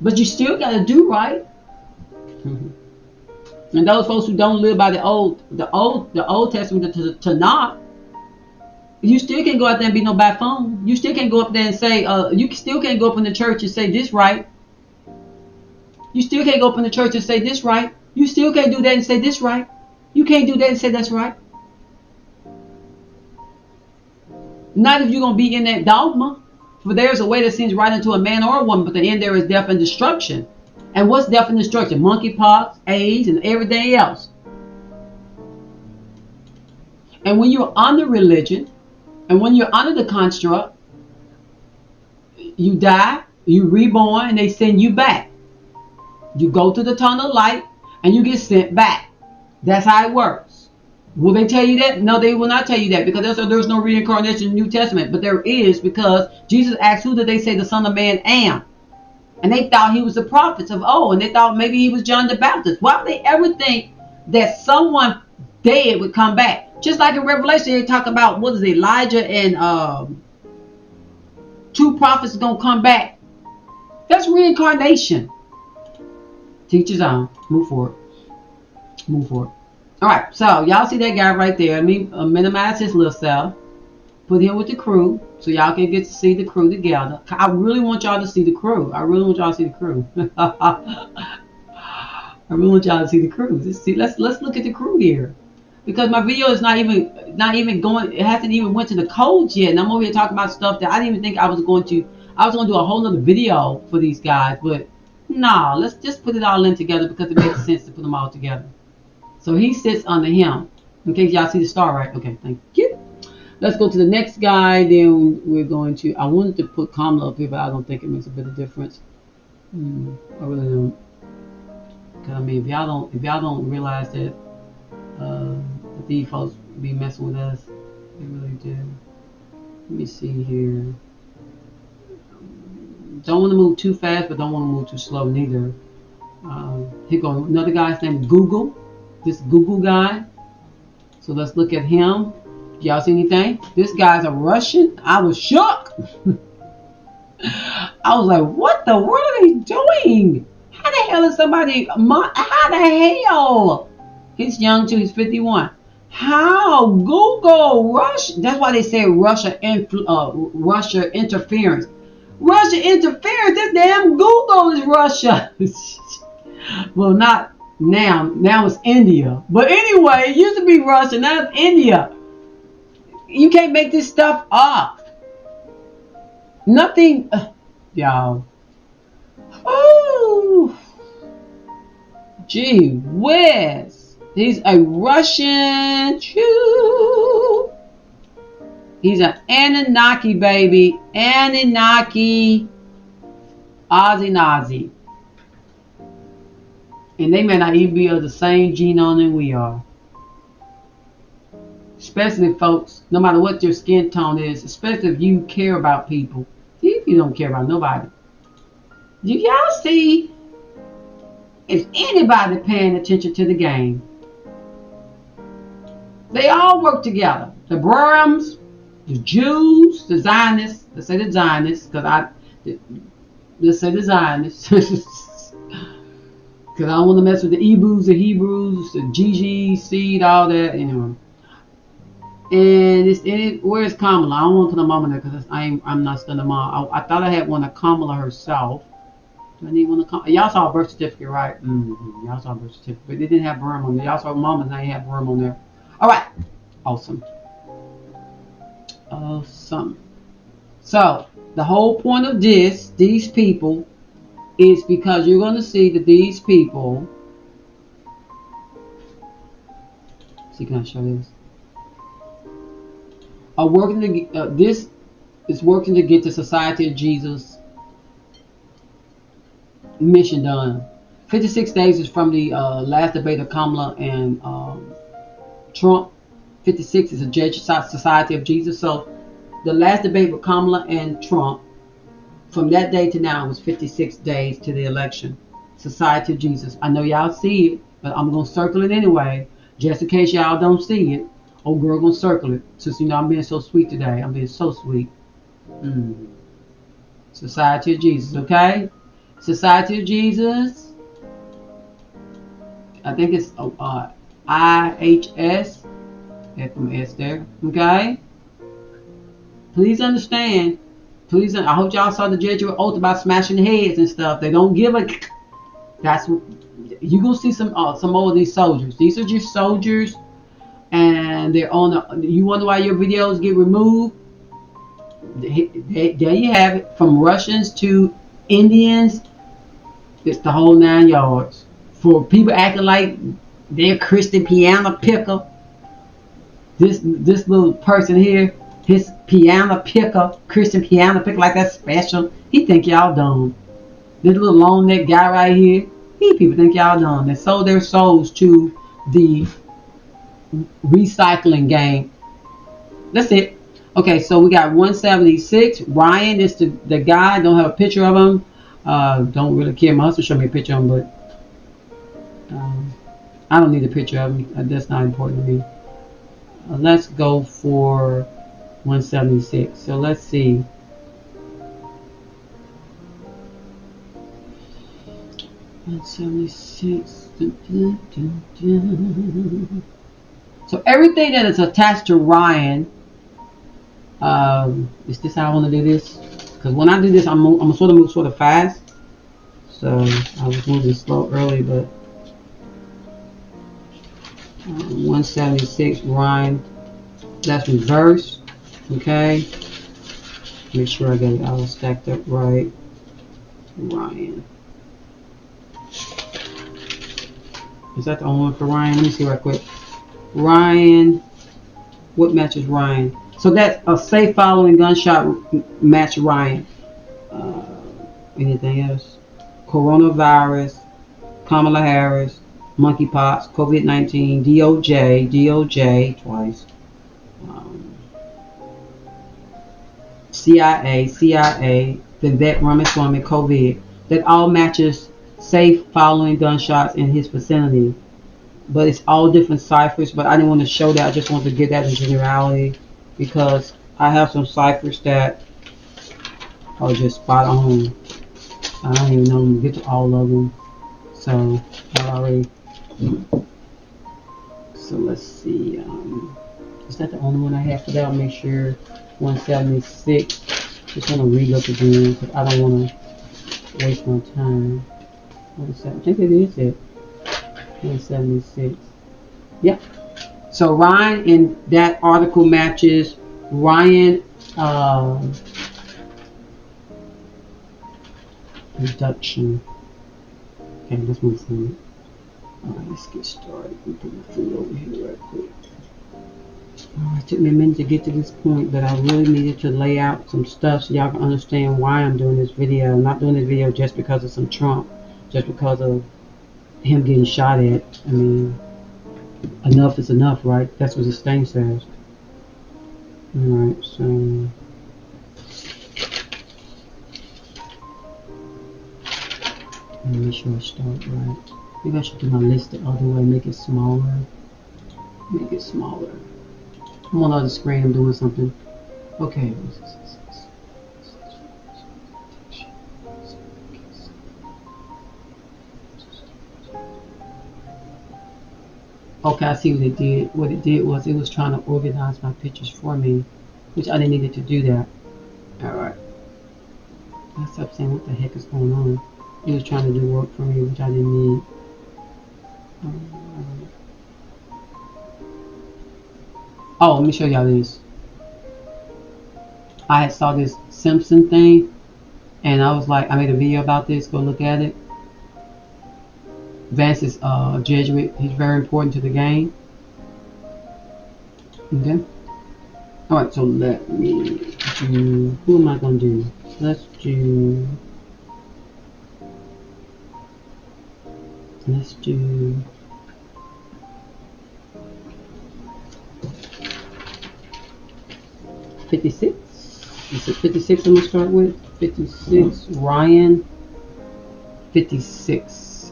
But you still got to do right. And those folks who don't live by the Old Testament, the Tanakh, you still can't go out there and be no bad phone. You still can't go up there and say, you still can't go up in the church and say this right. You still can't go up in the church and say this right. You still can't do that and say this right. You can't do that and say that's right. Not if you're going to be in that dogma. For there's a way that seems right unto a man or a woman, but the end there is death and destruction. And what's death and destruction? Monkeypox, AIDS, and everything else. And when you're under religion, and when you're under the construct, you die, you reborn, and they send you back. You go to the tunnel of light, and you get sent back. That's how it works. Will they tell you that? No, they will not tell you that, because there's no reincarnation in the New Testament. But there is, because Jesus asked, who did they say the Son of Man am? And they thought he was the prophets of old, and they thought maybe he was John the Baptist. Why would they ever think that someone dead would come back? Just like in Revelation, they talk about, what is it, Elijah and 2 prophets are going to come back. That's reincarnation. Teach his own. Move forward. Move forward. All right, so y'all see that guy right there. Let me minimize his little self. Put him with the crew so y'all can get to see the crew together. I really want y'all to see the crew. I really want y'all to see the crew. I really want y'all to see the crew. Let's look at the crew here, because my video is not even going. It hasn't even went to the codes yet, and I'm over here talking about stuff that I didn't even think I was going to. I was going to do a whole other video for these guys, but no, let's just put it all in together because it makes sense to put them all together. So he sits under him. In case y'all see the star, right? Okay, thank you. Let's go to the next guy. Then we're going to. I wanted to put Kamala up here, but I don't think it makes a bit of difference. I really don't. Cause I mean, if y'all don't realize that these folks be messing with us, they really do. Let me see here. Don't want to move too fast, but don't want to move too slow neither. Here goes another guy's name, Google. This Google guy. So let's look at him. Y'all see anything? This guy's a Russian. I was shook. I was like, what the world are they doing? How the hell is somebody? How the hell? He's young too. He's 51. How? Google Russia. That's why they say Russia interference. Russia interference. This damn Google is Russia. Well, not now. Now it's India. But anyway, it used to be Russia. Now it's India. You can't make this stuff up. Nothing, y'all. Oh, gee whiz. He's a Russian Jew. He's an Anunnaki baby. Anunnaki. Ozzy Nazi. And they may not even be of the same genome that we are. Especially folks, no matter what your skin tone is, especially if you care about people. If you don't care about nobody. Do y'all see, is anybody paying attention to the game? They all work together. The Brahms, the Jews, the Zionists. Let's say the Zionists, let's say the Zionists. Because I don't want to mess with the Ebrews, the Hebrews, the GG, all that, anyway. And where's Kamala? I don't want to put a mom in there because I'm not studying mom. I thought I had one of Kamala herself. Do I need one of Kamala? Y'all saw a birth certificate, right? Mm-hmm. Y'all saw a birth certificate. But they didn't have Burm on there. Y'all saw Mama's and they had Burm on there. Alright. Awesome. Awesome. So, the whole point of these people, is because you're going to see that these people. See, can I show this? Are working to this is working to get the Society of Jesus mission done. 56 days is from the last debate of Kamala and Trump. 56 is a Judge Society of Jesus. So the last debate with Kamala and Trump, from that day to now, was 56 days to the election. Society of Jesus. I know y'all see it, but I'm gonna circle it anyway, just in case y'all don't see it. Old girl gonna circle it. Since you know I'm being so sweet today. I'm being so sweet. Society of Jesus, okay? Society of Jesus. I think it's IHS. FMS there. Okay? Please understand. Please, I hope y'all saw the Jesuit oath about smashing heads and stuff. They don't give a. That's what you gonna see some more of these soldiers. These are just soldiers. And they're on you wonder why your videos get removed? There you have it. From Russians to Indians, it's the whole 9 yards. For people acting like they're Christian piano picker, this little person here, his piano picker, Christian piano picker, like that's special. He think y'all dumb. This little long neck guy right here, people think y'all dumb. They sold their souls to the recycling game. That's it. Okay, so we got 176. Ryan is the guy. Don't have a picture of him. Don't really care. My husband showed me a picture of him, but I don't need a picture of him. That's not important to me. Let's go for 176. So let's see. So everything that is attached to Ryan, is this how I want to do this? Because when I do this, I'm sort of move sort of fast. So I was moving slow early, but 176 Ryan. That's reverse. Okay. Make sure I get it all stacked up right. Ryan. Is that the only one for Ryan? Let me see right quick. Ryan. What matches Ryan? So that's a safe following gunshot match Ryan. Anything else? Coronavirus, Kamala Harris, monkeypox, COVID-19, DOJ twice, CIA, the vet Ramaswamy, COVID. That all matches safe following gunshots in his vicinity. But it's all different ciphers, but I didn't want to show that. I just wanted to get that in generality because I have some ciphers that are just spot on. I don't even know when to get to all of them. So I already. So let's see. Is that the only one I have for that? I'll make sure 176. Just want to relook again because I don't want to waste my time. I think it is it. 176. Yep. So Ryan in that article matches Ryan reduction. Okay, let's move forward. Alright, let's get started. Let me put my food over here right quick. It took me a minute to get to this point, but I really needed to lay out some stuff so y'all can understand why I'm doing this video. I'm not doing this video just because of some Trump, just because of him getting shot at. I mean, enough is enough, right? That's what this thing says. Alright, so let me make sure I start right. Maybe I should do my list the other way, make it smaller. Make it smaller. I'm on the other screen, I'm doing something. Okay. Okay, I see what it did. What it did was it was trying to organize my pictures for me, which I didn't need it to do that. Alright. I stopped saying what the heck is going on. It was trying to do work for me, which I didn't need. Oh, let me show y'all this. I saw this Simpson thing, and I was like, I made a video about this. Go look at it. Vance is a Jesuit. He's very important to the game. Okay. Alright, so let me do. Who am I going to do? Let's do. 56. Is it 56 I'm going to start with? 56. Ryan 56.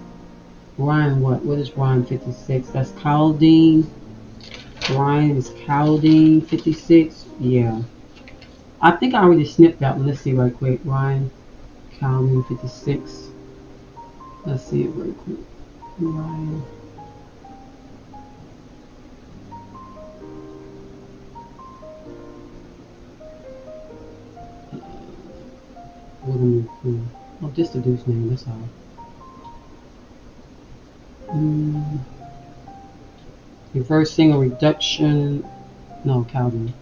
Ryan what? What is Ryan 56? That's Caldine. Ryan is Caldine 56. Yeah. I think I already snipped that one. Let's see right quick. Ryan Caldine 56. Let's see it right quick. Ryan. Oh, just the dude's name, that's all. Reversing or reduction. No, Calvin.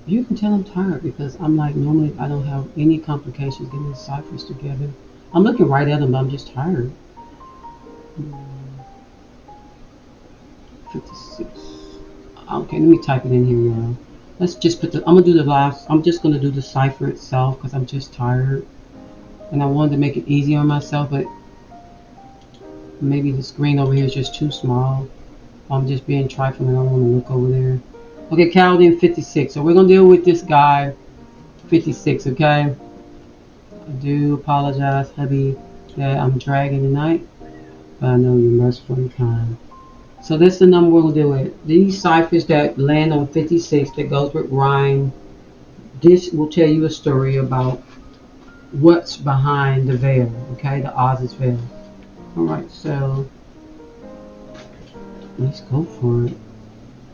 You can tell I'm tired because I'm like, normally I don't have any complications getting these ciphers together. I'm looking right at them, but I'm just tired. 56. Okay, let me type it in here, y'all. Let's just put the, I'm just gonna do the cipher itself because I'm just tired. And I wanted to make it easier on myself, but maybe the screen over here is just too small. I'm just being trifling. I don't want to look over there. Okay, Caldine 56. So we're going to deal with this guy, 56, okay? I do apologize, hubby, that I'm dragging tonight. But I know you're merciful and kind. So this is the number we're going to deal with. These ciphers that land on 56 that goes with Ryan. This will tell you a story about what's behind the veil, okay? The Oz's veil. Alright, so let's go for it.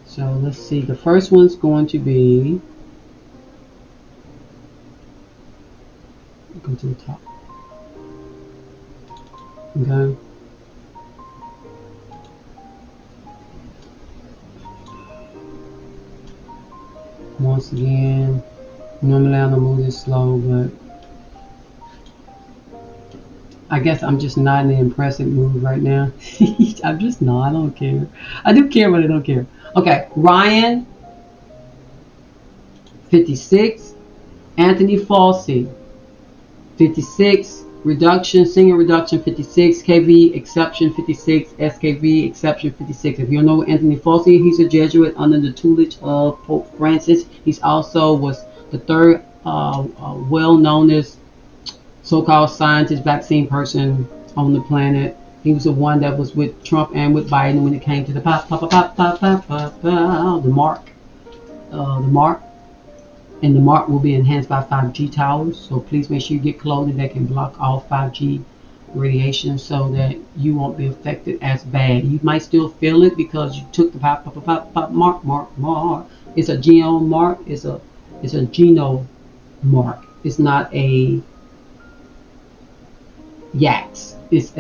So let's see. The first one's going to be, go to the top. Okay. Once again, normally I don't move this slow, but I guess I'm just not in the impressive mood right now. I'm just not. I don't care. I do care, but I don't care. Okay, Ryan, 56. Anthony Falsey, 56. Reduction, single reduction, 56. KV exception, 56. SKV exception, 56. If you don't know Anthony Falsey, he's a Jesuit under the tutelage of Pope Francis. He's also was the third well-known as so-called scientist, vaccine person on the planet. He was the one that was with Trump and with Biden when it came to the the mark. And the mark will be enhanced by 5G towers. So please make sure you get clothing that can block all 5G radiation so that you won't be affected as bad. You might still feel it because you took the mark. It's a genome mark. It's a genome mark. It's not a yaks. It's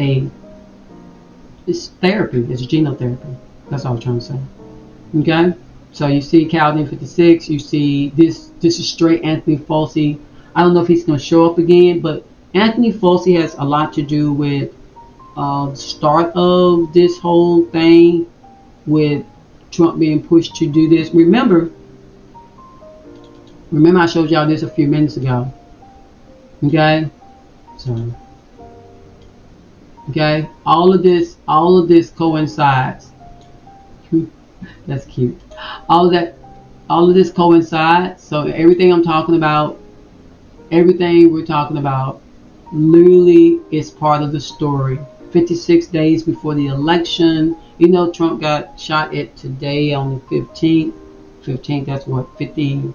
therapy. It's genotherapy. That's all I'm trying to say. Okay? So you see Calvin 56. You see this is straight Anthony Fauci. I don't know if he's going to show up again, but Anthony Fauci has a lot to do with the start of this whole thing with Trump being pushed to do this. Remember I showed y'all this a few minutes ago. Okay? So okay, all of this coincides. That's cute. All of this coincides. So everything we're talking about literally is part of the story. 56 days before the election. You know, Trump got shot at today on the 15th. 15th, that's what, 15,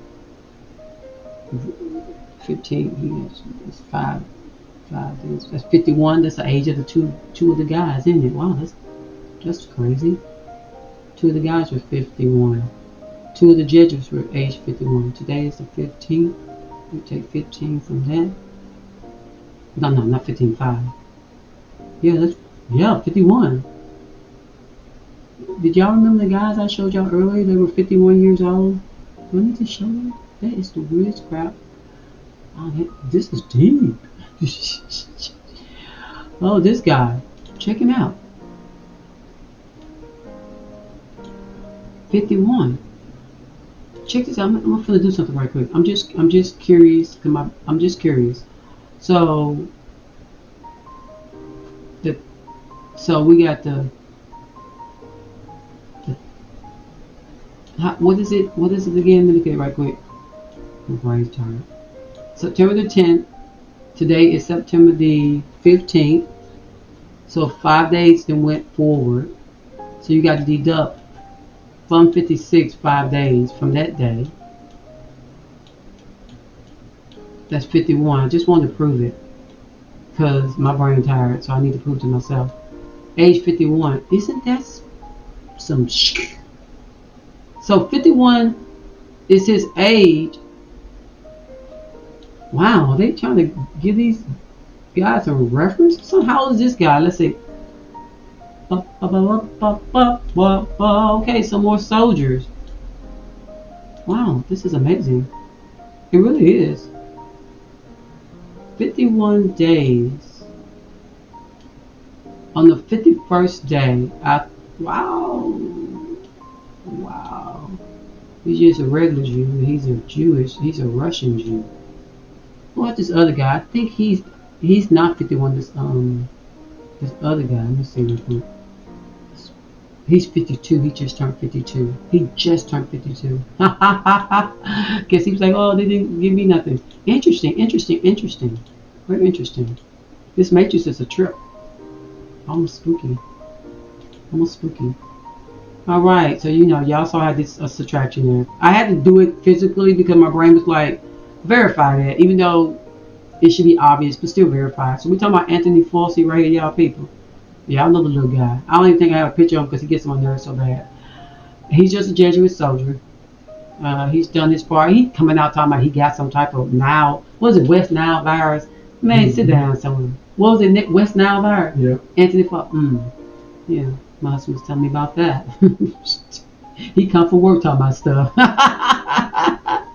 it's 5 days. That's 51. That's the age of the two of the guys, isn't it? Wow, that's crazy. 2 of the guys were 51. 2 of the judges were age 51. Today is the 15th. We take 15 from that. No, not 15, 5. Yeah, 51. Did y'all remember the guys I showed y'all earlier? They were 51 years old. Let me just show you. That is the weirdest crap. Oh, this is deep. Oh, this guy. Check him out. 51. Check this out. I'm gonna do something right quick. I'm just curious. I'm just curious. So we got what is it again? Let me get it right quick. My brain's tired. September the 10th. Today is September the 15th. So 5 days then went forward. So you got to deduct from 56 5 days from that day. That's 51. I just wanted to prove it because my brain's tired, so I need to prove to myself. Age 51. Isn't that some shit? So 51 is his age. Wow, they trying to give these guys a reference? So how old is this guy? Let's see. Okay, some more soldiers. Wow, this is amazing. It really is. 51 days. On the 51st day, wow. He's just a regular Jew. He's a Russian Jew. What this other guy? I think he's not 51. This other guy. Let me see real quick. He's 52. He just turned 52. Guess he was like, oh, they didn't give me nothing. Interesting. Very interesting. This matrix is a trip. Almost spooky. All right, so y'all saw I had this subtraction there. I had to do it physically because my brain was like, verify that, even though it should be obvious, but still verify. So we're talking about Anthony Fauci right here, y'all people. Y'all know the little guy. I don't even think I have a picture of him because he gets on my nerves so bad. He's just a Jesuit soldier. He's done his part. He coming out talking about he got some type of West Nile virus. Man, sit down somewhere. What was it, West Nile virus? Yeah. Anthony Fauci. Yeah. My husband was telling me about that. He come from work talking about stuff. I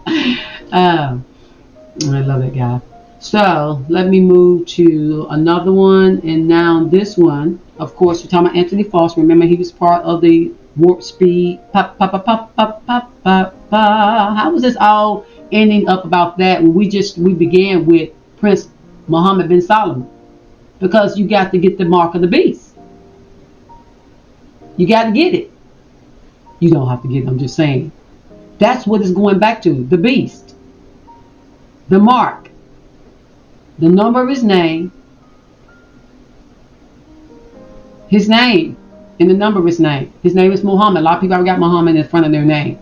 love that guy. So let me move to another one, and now this one, of course, we're talking about Anthony Fauci. Remember, he was part of the warp speed. How was this all ending up about that when we began with Prince Mohammed bin Salman? Because you got to get the mark of the beast. You got to get it. You don't have to get it, I'm just saying. That's what it's going back to. The beast. The mark. The number of his name. His name. And the number of his name. His name is Muhammad. A lot of people already got Muhammad in front of their name.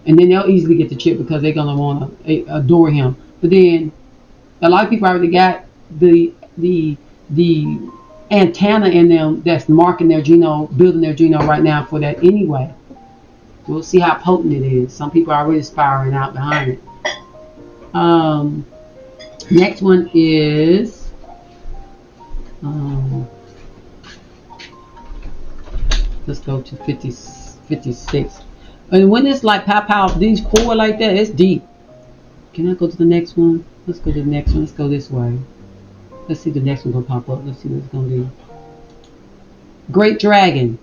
And then they'll easily get the chip because they're going to want to adore him. But then a lot of people already got the antenna in them that's marking their genome, building their genome right now for that anyway. We'll see how potent it is. Some people are already spiraling out behind it. Next one is let's go to 56. And when it's like pow, these four like that, it's deep. Can I go to the next one? Let's go to the next one. Let's go this way. Let's see the next one gonna pop up. Let's see what it's gonna be. Great Dragon.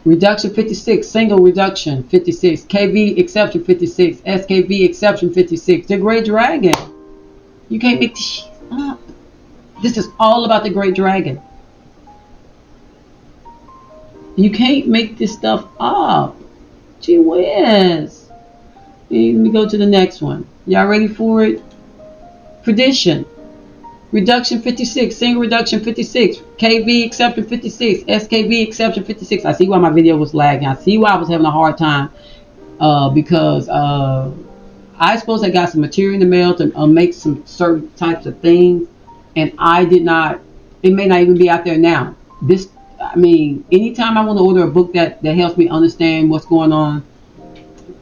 Reduction 56. Single reduction 56. KV exception 56. SKV exception 56. The Great Dragon. You can't make this shit up. This is all about the Great Dragon. You can't make this stuff up. Gee whiz. Let me go to the next one. Y'all ready for it? Perdition. Reduction 56. Single reduction 56. KV exception 56. SKV exception 56. I see why my video was lagging. I see why I was having a hard time. Because I suppose I got some material in the mail to make some certain types of things. And I did not. It may not even be out there now. I mean, anytime I want to order a book that helps me understand what's going on,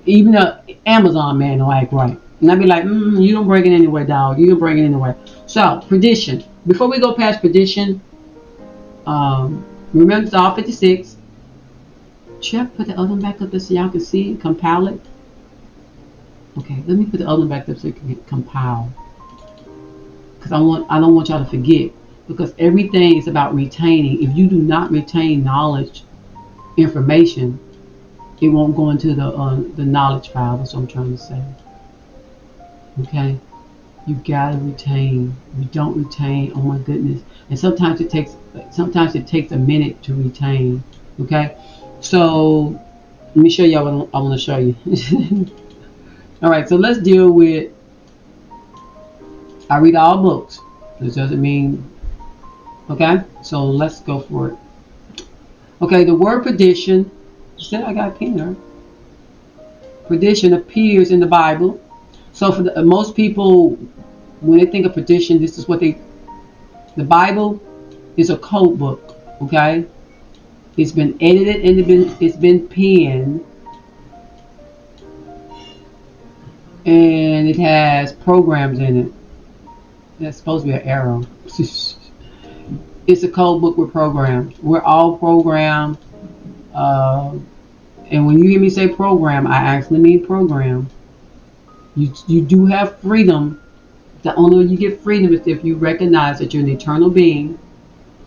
even the Amazon man don't act right. And I'd be like, you don't bring it anyway, dog. You don't bring it anyway. So, Perdition. Before we go past Perdition, remember it's all 56. Should I put the other one back up there so y'all can see it, compile it? Okay, let me put the other one back up so you can compile. Because I don't want y'all to forget. Because everything is about retaining. If you do not retain knowledge, information, it won't go into the knowledge file. That's what I'm trying to say. Okay, you gotta retain. You don't retain. Oh my goodness! And sometimes it takes a minute to retain. Okay, so let me show y'all what I want to show you. All right, so let's deal with. I read all books. This doesn't mean. Okay, so let's go for it. Okay, the word perdition. Said I got a pen there. Perdition appears in the Bible. So for most people, when they think of perdition, this is what the Bible is a code book. Okay, it's been edited and it's been penned, and it has programs in it. That's supposed to be an arrow. It's a code book with programs. We're all programmed. And when you hear me say program, I actually mean program. You do have freedom. The only way you get freedom is if you recognize that you're an eternal being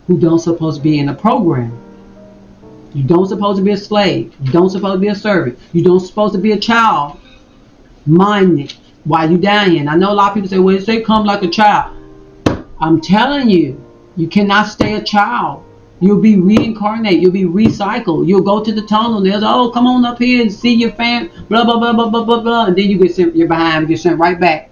who don't supposed to be in a program. You don't supposed to be a slave. You don't supposed to be a servant. You don't supposed to be a child minded while you down here. And I know a lot of people say, well, they say come like a child. I'm telling you, you cannot stay a child. You'll be reincarnated. You'll be recycled. You'll go to the tunnel. And they'll say, oh, come on up here and see your fam. Blah, blah, blah, blah, blah, blah, blah. And then you get sent, you're behind, get sent right back.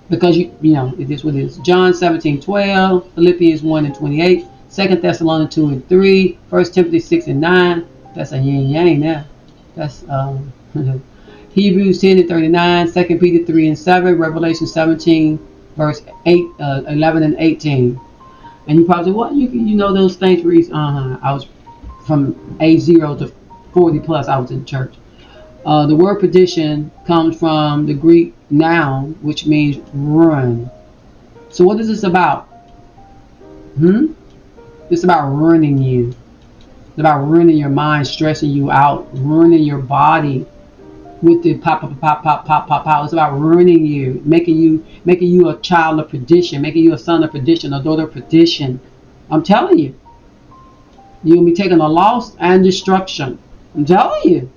Because, you know, it is what it is. John 17:12, Philippians 1:28, 2 Thessalonians 2:3, 1 Timothy 6:9. That's a yin yang there. That's Hebrews 10:39, 2 Peter 3:7, Revelation 17, verse 11 and 18. And you probably say, what? You know those things, Reese? I was from age 0 to 40 plus, I was in church. The word perdition comes from the Greek noun, which means ruin. So what is this about? It's about ruining you. It's about ruining your mind, stressing you out, ruining your body with the pop. It's about ruining you, making you a child of perdition, making you a son of perdition, a daughter of perdition. I'm telling you, you'll be taking a loss and destruction. I'm telling you,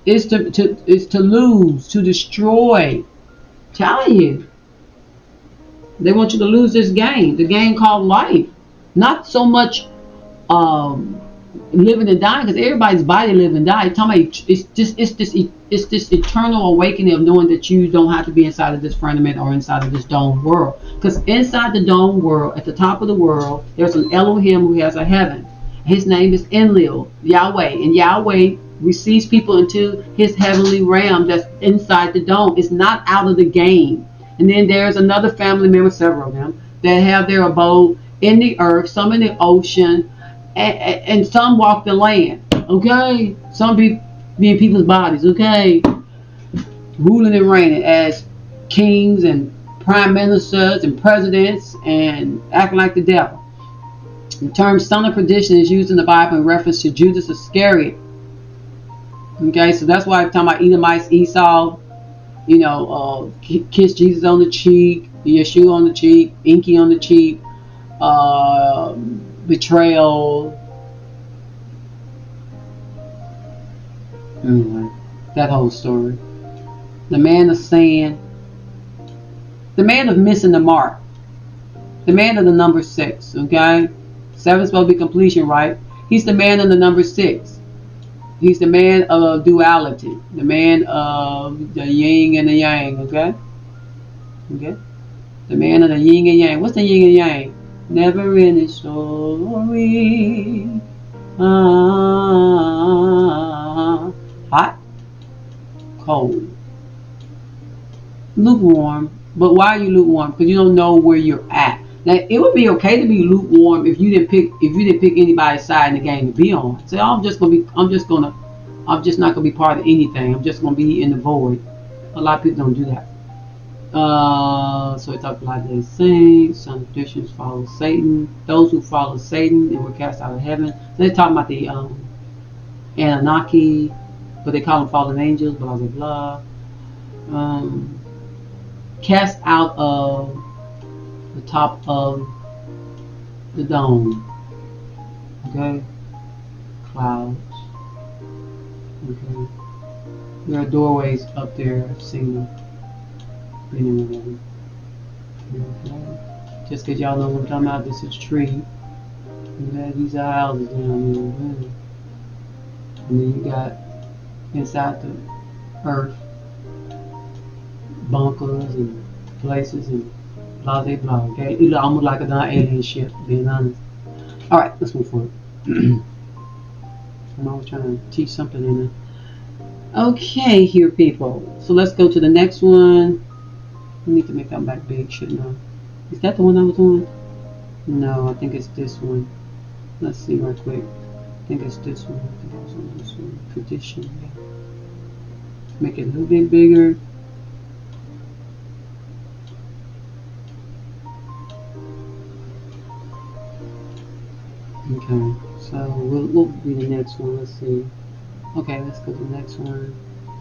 it's to lose, to destroy. I'm telling you, they want you to lose this game, the game called life. Not so much living and dying, because everybody's body live and die. It's this eternal awakening of knowing that you don't have to be inside of this firmament or inside of this dome world. Because inside the dome world, at the top of the world, there's an Elohim who has a heaven. His name is Enlil, Yahweh, and Yahweh receives people into his heavenly realm that's inside the dome. It's not out of the game. And then there's another family member, several of them, that have their abode in the earth, some in the ocean, and some walk the land. Okay, some be in people's bodies. Okay, ruling and reigning as kings and prime ministers and presidents and acting like the devil. The term son of perdition is used in the Bible in reference to Judas Iscariot. Okay, so that's why I'm talking about Edomites, Esau, kiss Jesus on the cheek, Yeshua on the cheek, Inky on the cheek, betrayal. Anyway, that whole story. The man of sin, the man of missing the mark, the man of the number 6. Okay, 7 is supposed to be completion, right? He's the man of the number 6. He's the man of duality, the man of the yin and the yang. Okay, the man of the yin and yang. What's the yin and yang? Never ending story. Hot, cold, lukewarm. But why are you lukewarm? Because you don't know where you're at. Now, it would be okay to be lukewarm if you didn't pick anybody's side in the game to be on. So I'm just not gonna be part of anything. I'm just gonna be in the void. A lot of people don't do that. So it talks about the saints, some traditions follow Satan. Those who follow Satan and were cast out of heaven. So they're talking about the Anunnaki, but they call them fallen angels. Blah blah blah. Cast out of the top of the dome. Okay, clouds. Okay, there are doorways up there. I've seen them. Okay. Just because y'all know what I'm talking about, this is tree. Okay, these are houses down there. Okay. And then you got inside the earth bunkers and places and blah blah blah. Okay, it look almost like an alien ship, being honest. All right, let's move forward. I'm always trying to teach something in it. Okay, here, people. So let's go to the next one. I need to make that back big, shouldn't I? Is that the one I was on? No, I think it's this one. Let's see real quick. I think it's this one. I think I was on this one. Tradition, yeah. Make it a little bit bigger. Okay, so we'll be the next one. Let's see. Okay, let's go to the next one.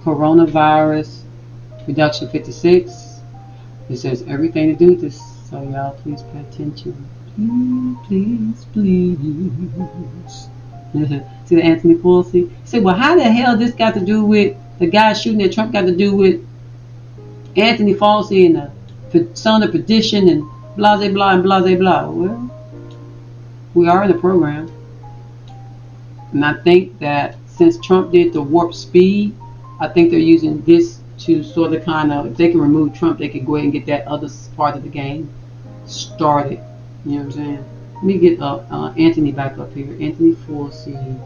Coronavirus reduction 56. It says everything to do with this, so y'all please pay attention. Please. See the Anthony Fauci? He said, well, how the hell this got to do with the guy shooting at Trump, got to do with Anthony Fauci and the son of perdition and blah blah blah and blah blah blah. Well, we are in the program, and I think that since Trump did the warp speed, I think they're using this to sort of kind of, if they can remove Trump, they can go ahead and get that other part of the game started. You know what I'm saying? Let me get Anthony back up here. Anthony Fauci,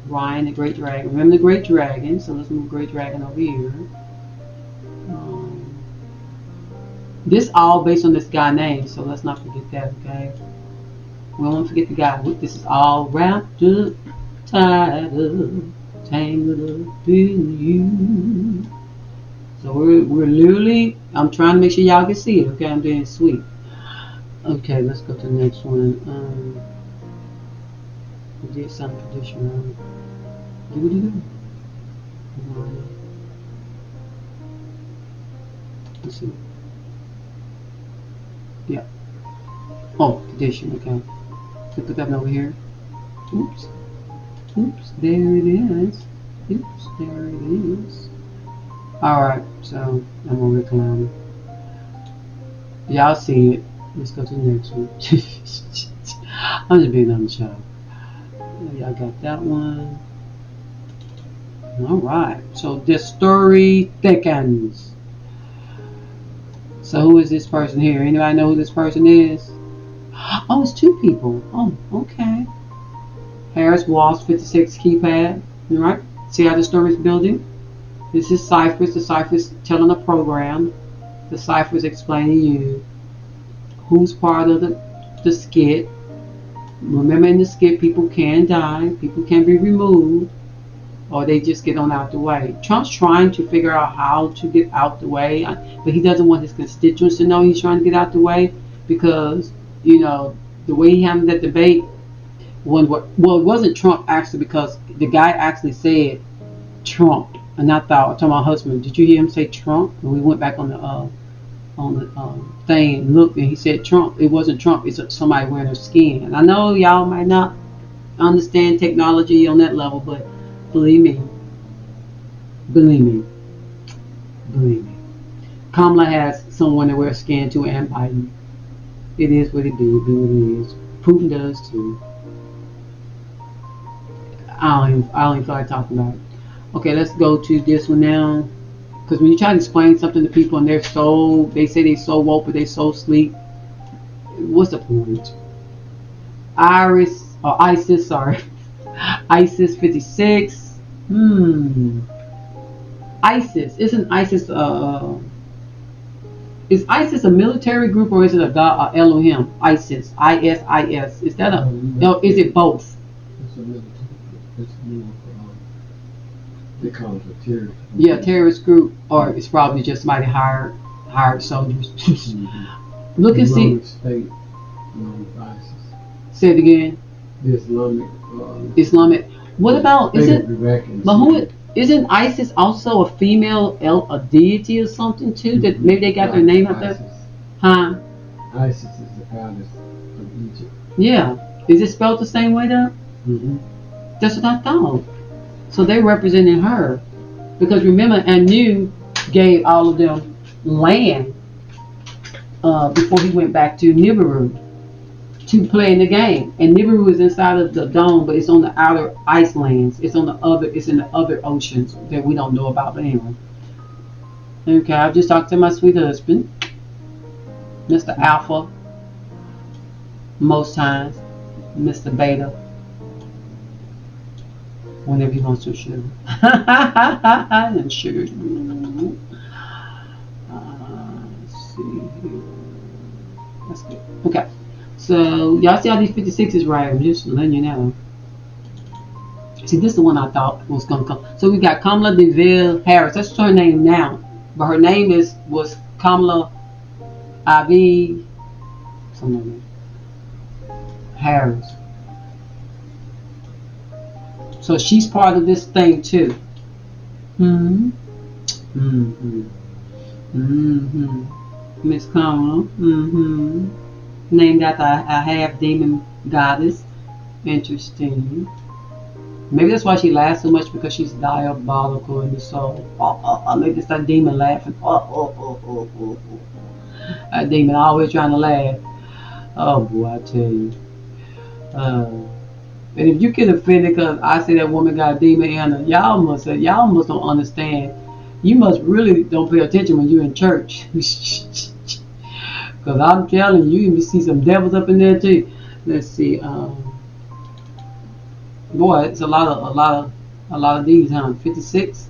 Ryan the Great Dragon. Remember the Great Dragon? So let's move Great Dragon over here. This all based on this guy name, so let's not forget that, okay? We won't forget the guy. This is all wrapped up, tied up, tangled up in you. So we're literally, I'm trying to make sure y'all can see it, okay? I'm being sweet. Okay, let's go to the next one. We did some tradition, right? Did we do that? Let's see. Yeah. Oh, tradition, okay. Put that over here. Oops, there it is. Oops, there it is. Alright, so I'm gonna recline. Y'all see it. Let's go to the next one. I'm just being on the show. Y'all got that one. Alright, so this story thickens. So who is this person here? Anybody know who this person is? Oh, it's 2 people. Oh, okay. Harris Walsh 56 keypad. Alright, see how the story is building? This is ciphers. The ciphers telling a program. The ciphers explaining you who's part of the skit. Remember, in the skit, people can die. People can be removed. or they just get on out the way. Trump's trying to figure out how to get out the way, but he doesn't want his constituents to know he's trying to get out the way, because, you know, the way he handled that debate, well, it wasn't Trump actually, because the guy actually said Trump, and I thought, I told my husband, did you hear him say Trump? And we went back on the thing and looked, and he said Trump. It wasn't Trump. It's somebody wearing their skin. And I know y'all might not understand technology on that level, but believe me, believe me, believe me. Kamala has someone that wears skin too, and Biden. It is what it is. Be what it is. Putin does too. I don't even feel like talking about it. Okay, let's go to this one now. Because when you try to explain something to people and they say they're so woke, but they're so sleep, what's the point? ISIS, sorry. ISIS 56. ISIS. Isn't ISIS, is ISIS a military group, or is it a God, Elohim? ISIS. ISIS. Is that a, no, is it both? It's a military. It's more, they call it a terrorist. Yeah, terrorist group, or it's probably just somebody hired soldiers. Look and see. State, ISIS. Say it again. The Islamic. What about, is it? But who? Isn't ISIS also a female, a deity or something too? That maybe they got their name out there. Huh? ISIS is the goddess of Egypt. Yeah. Is it spelled the same way though? That's what I thought. So they're representing her, because remember, Anu gave all of them land before he went back to Nibiru to play in the game. And Nibiru is inside of the dome, but it's on the outer ice lands. It's in the other oceans that we don't know about. But anyway, okay, I just talked to my sweet husband, Mr. Alpha, most times, Mr. Beta, whenever he wants to sugar. And sugar. Let's see here. That's good. Okay. So y'all see how these 56 is right? I'm just letting you know. See, this is the one I thought was gonna come. So we got Kamala DeVille Harris. That's her name now, but her name was Kamala Ivy something Harris. So she's part of this thing too. Miss Kamala. Named after a half demon goddess. Interesting. Maybe that's why she laughs so much, because she's diabolical in the soul. Maybe it's that demon laughing. That demon always trying to laugh. Oh boy, I tell you. And if you get offended because I say that woman got a demon in her, y'all must don't understand. You must really don't pay attention when you're in church. Because I'm telling you, you see some devils up in there too. Let's see. Boy, it's a lot of these, huh? 56.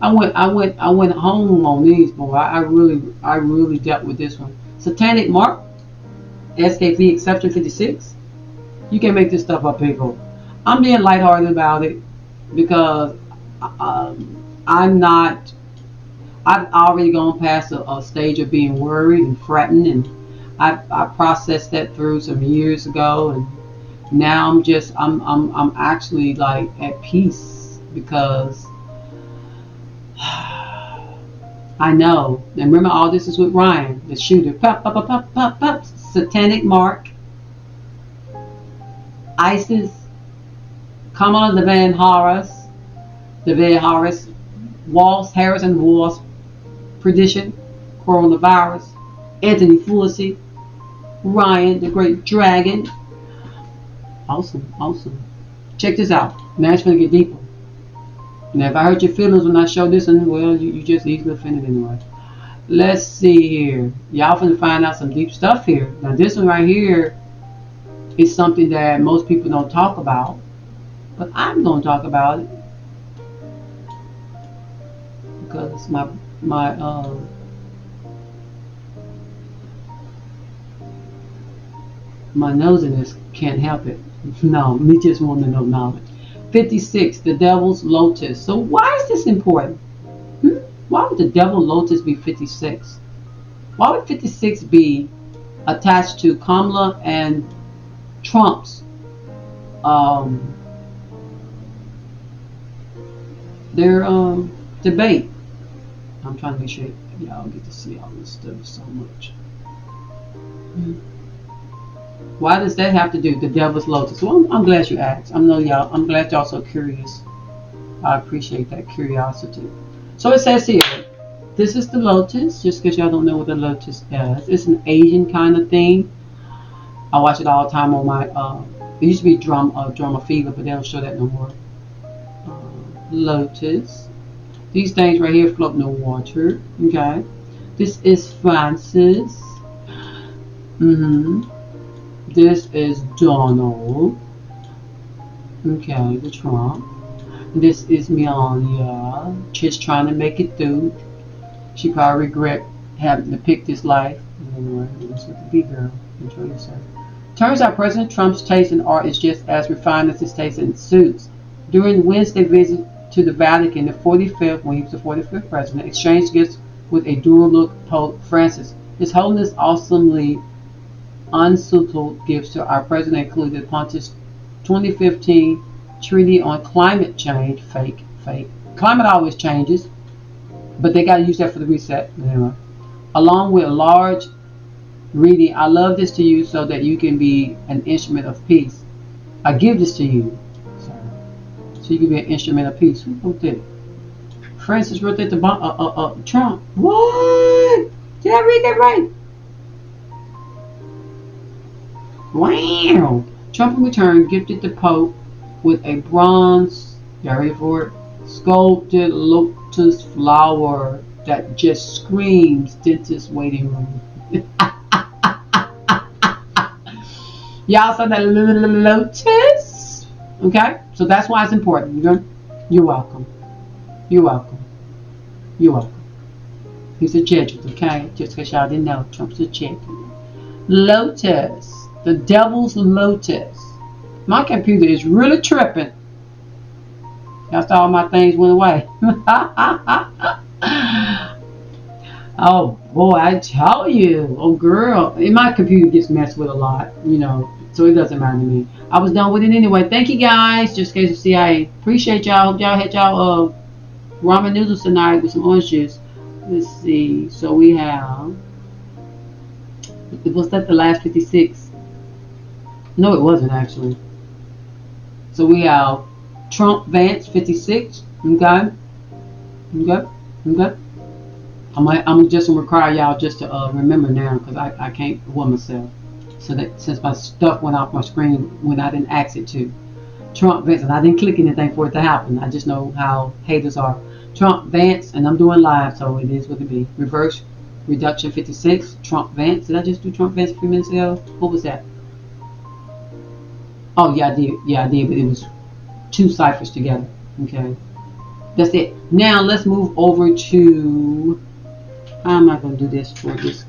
I went home on these, boy. I really dealt with this one. Satanic Mark, SKP Exception 56. You can't make this stuff up, people. I'm being lighthearted about it because I've already gone past a stage of being worried and frightened, and I processed that through some years ago, and now I'm actually like at peace, because I know. And remember, all this is with Ryan, the shooter. Pop, pop, pop, pop, pop, pop. Satanic Mark, ISIS, Kamala DeVille Harris, Harrison Walls, Perdition, Coronavirus, Anthony Fauci, Ryan the Great Dragon. Awesome. Check this out. Now it's going to get deeper. Now if I hurt your feelings when I show this, and well, you just easily offended anyway. Let's see here. Y'all finna find out some deep stuff here. Now this one right here is something that most people don't talk about, but I'm going to talk about it because my nosiness can't help it. No, me just want to know knowledge. 56, the devil's lotus. So why is this important? Why would the devil's lotus be 56? Why would 56 be attached to Kamala and Trump's their debate? I'm trying to make sure y'all get to see all this stuff so much. Why does that have to do with the devil's lotus? Well, I'm glad you asked. I'm glad y'all so curious. I appreciate that curiosity. So it says here, this is the lotus. Just because y'all don't know what the lotus is, it's an Asian kind of thing. I watch it all the time on my. It used to be Drama Fever, but they don't show that no more. Lotus. These things right here float in the water. Okay. This is Francis. This is Donald. Okay, the Trump. This is Melania. Just trying to make it through. She probably regret having to pick this life. Anyway, that's what the big girl. Enjoy yourself. Turns out President Trump's taste in art is just as refined as his taste in suits. During Wednesday's visit to the Vatican, the 45th, when he was the 45th president, exchanged gifts with a dual-look Pope Francis. His Holiness awesomely unsuitable gifts to our president included Pontiff's 2015 Treaty on Climate Change. Fake. Climate always changes, but they got to use that for the reset. Anyway. Along with a large reading, I love this to you so that you can be an instrument of peace. I give this to you. So you can be an instrument of peace. Who wrote that? Francis wrote that to Trump. What? Did I read that right? Wow. Trump in return gifted the Pope with a bronze, ready for it, sculpted lotus flower that just screams dentist waiting room. Y'all saw that lotus? Okay? So that's why it's important. You're welcome. You're welcome. You're welcome. He's a Jesuit, okay? Just because y'all didn't know, Trump's a Jesuit. Lotus. The devil's lotus. My computer is really tripping. That's all my things went away. Oh boy, I tell you. Oh girl. My computer gets messed with a lot, so it doesn't matter to me. I was done with it anyway. Thank you guys. Just in case of CIA. Appreciate y'all. Hope y'all had y'all ramen noodles tonight with some orange juice. Let's see. So we have, was that the last 56? No, it wasn't actually. So we have Trump Vance 56. Okay. I'm just gonna require y'all just to remember now because I can't warn myself. So that since my stuff went off my screen when I didn't ask it to. Trump Vance, and I didn't click anything for it to happen. I just know how haters are. Trump Vance, and I'm doing live, so it is what it be. Reverse reduction 56. Trump Vance. Did I just do Trump Vance a few minutes ago? What was that? Oh yeah, I did. Yeah, I did, but it was two ciphers together. Okay, that's it. Now let's move over to. How am I going to do this for this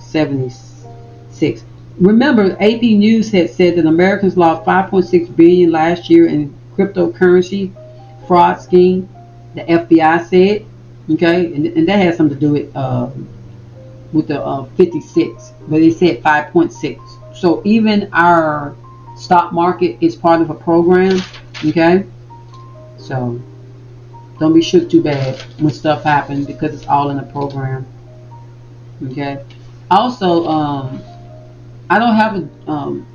76? Remember, AP News had said that Americans lost 5.6 billion last year in cryptocurrency fraud scheme. The FBI said, okay, and that has something to do with the 56, but they said 5.6. So even our stock market is part of a program, okay. So don't be shook too bad when stuff happens because it's all in a program, okay. Also, I don't have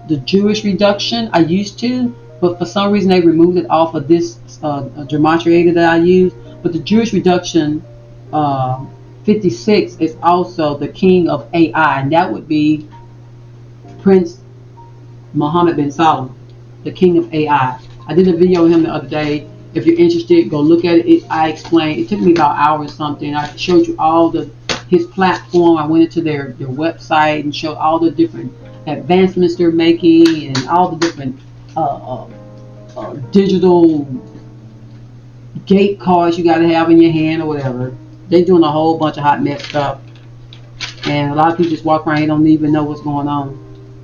the Jewish reduction. I used to, but for some reason they removed it off of this gematria that I use. But the Jewish reduction 56 is also the king of AI, and that would be Prince Mohammed bin Salman, the king of AI. I did a video with him the other day. If you're interested, go look at it. I explained. It took me about an hour or something. I showed you all his platform. I went into their website and showed all the different advancements they're making and all the different digital gate cards you got to have in your hand or whatever. They're doing a whole bunch of hot mess stuff, and a lot of people just walk around and don't even know what's going on.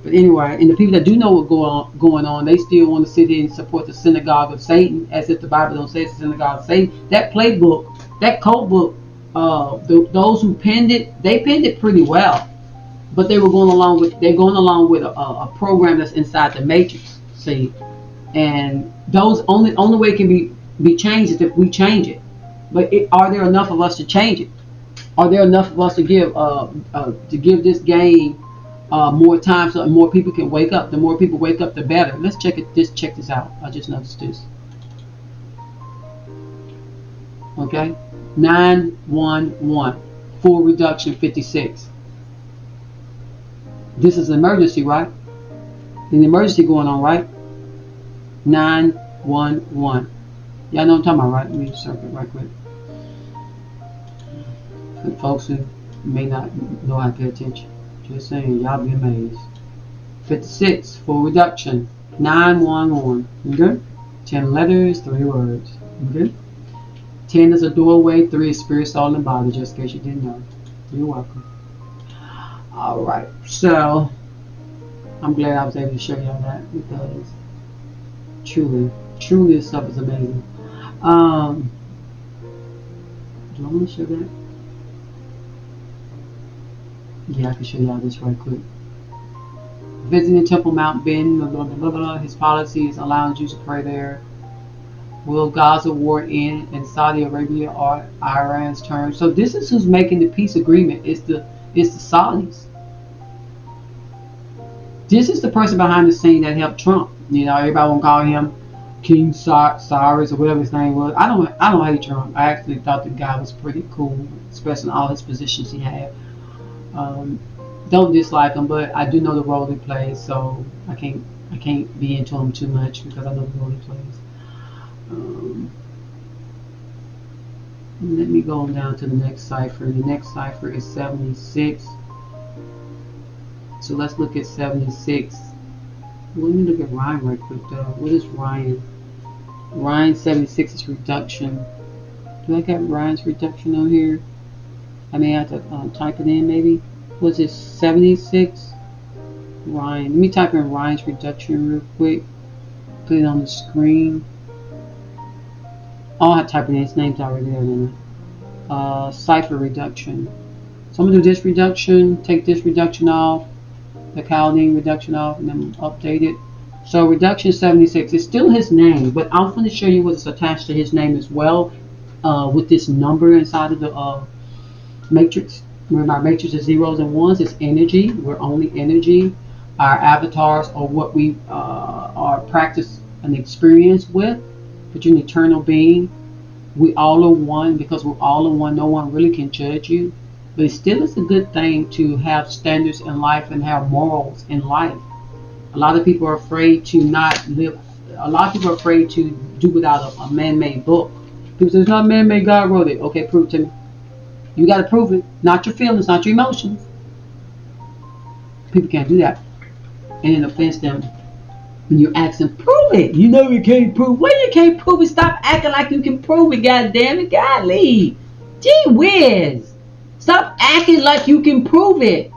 But anyway, and the people that do know what's going on, they still want to sit here and support the synagogue of Satan, as if the Bible don't say it's the synagogue of Satan. That playbook, that code book, those who penned it, they penned it pretty well. But they're going along with a program that's inside the matrix. See, and those only way it can be changed is if we change it. But are there enough of us to change it? Are there enough of us to give this game more time so more people can wake up? The more people wake up, the better. Let's check it. Check this out. I just noticed this. Okay, 911 full reduction 56. This is an emergency, right? An emergency going on, right? 911. Y'all know what I'm talking about, right? Let me circle it right quick. For folks who may not know how to pay attention. Just saying, y'all be amazed. 56, full reduction. 911. Okay? 10 letters, 3 words. Okay? 10 is a doorway, 3 is spirit, soul, and body, just in case you didn't know. You're welcome. Alright, so I'm glad I was able to show y'all that, because truly this stuff is amazing. Do I want to show that? Yeah, I can show y'all this right quick. Visiting Temple Mount Ben, blah, blah, blah, blah. His policy is allowing Jews to pray there. Will Gaza war end in Saudi Arabia or Iran's term? So this is who's making the peace agreement. It's the Saudis. This is the person behind the scene that helped Trump. You know, everybody won't call him King Cyrus or whatever his name was. I don't hate Trump. I actually thought the guy was pretty cool, especially in all his positions he had. Don't dislike him, but I do know the role he plays, so I can't be into him too much because I know the role he plays. Let me go down to the next cipher. The next cipher is 76. So let's look at 76. Let me look at Ryan right quick though. What is Ryan? Ryan 76 is reduction. Do I got Ryan's reduction on here? I may have to type it in maybe. What's this? 76? Ryan. Let me type in Ryan's reduction real quick. Put it on the screen. Oh, I have to type it in. His name's already there. Cipher reduction. So I'm going to do this reduction. Take this reduction off. The Chaldean reduction off, and then update it. So reduction 76 is still his name, but I'm going to show you what's attached to his name as well, with this number inside of the matrix. Remember, our matrix is zeros and ones. It's energy. We're only energy. Our avatars are what we are practice and experience with, but you're an eternal being. We all are one. Because we're all in one, no one really can judge you. But it still is a good thing to have standards in life and have morals in life. A lot of people are afraid to not live. A lot of people are afraid to do without a man-made book. People say, it's not man-made, God wrote it. Okay, prove it to me. You got to prove it. Not your feelings, not your emotions. People can't do that. And it offends them when you ask them, prove it. You know you can't prove. Well, you can't prove it. Stop acting like you can prove it, God damn it. Golly. Gee whiz. Stop acting like you can prove it.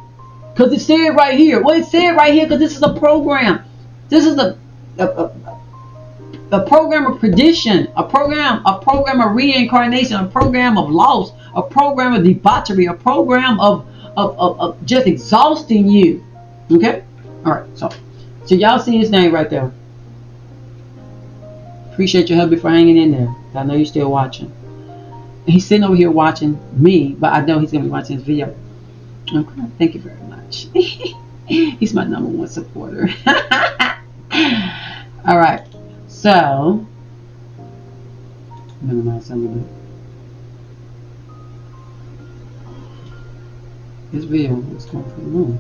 Because it said right here. Well, it said right here because this is a program. This is a program of perdition. A program of reincarnation. A program of loss. A program of debauchery. A program of just exhausting you. Okay? Alright, so y'all see his name right there. Appreciate your hubby for hanging in there. I know you're still watching. He's sitting over here watching me, but I know he's going to be watching this video. Okay, thank you very much. He's my #1 supporter. Alright, so minimize some of it. This video is going for the moon.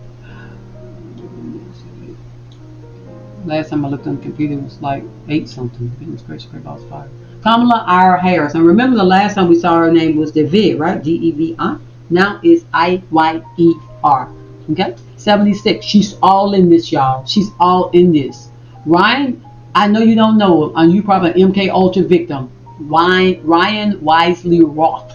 Last time I looked on the computer, it was like 8 something. Goodness gracious, great balls fire. Kamala Harris. And remember the last time we saw her name was David, right? D-E-V-I. Now it's I-Y-E-R. Okay? 76. She's all in this, y'all. She's all in this. Ryan, I know you don't know him. And you probably an MK Ultra victim. Ryan Wisely Roth.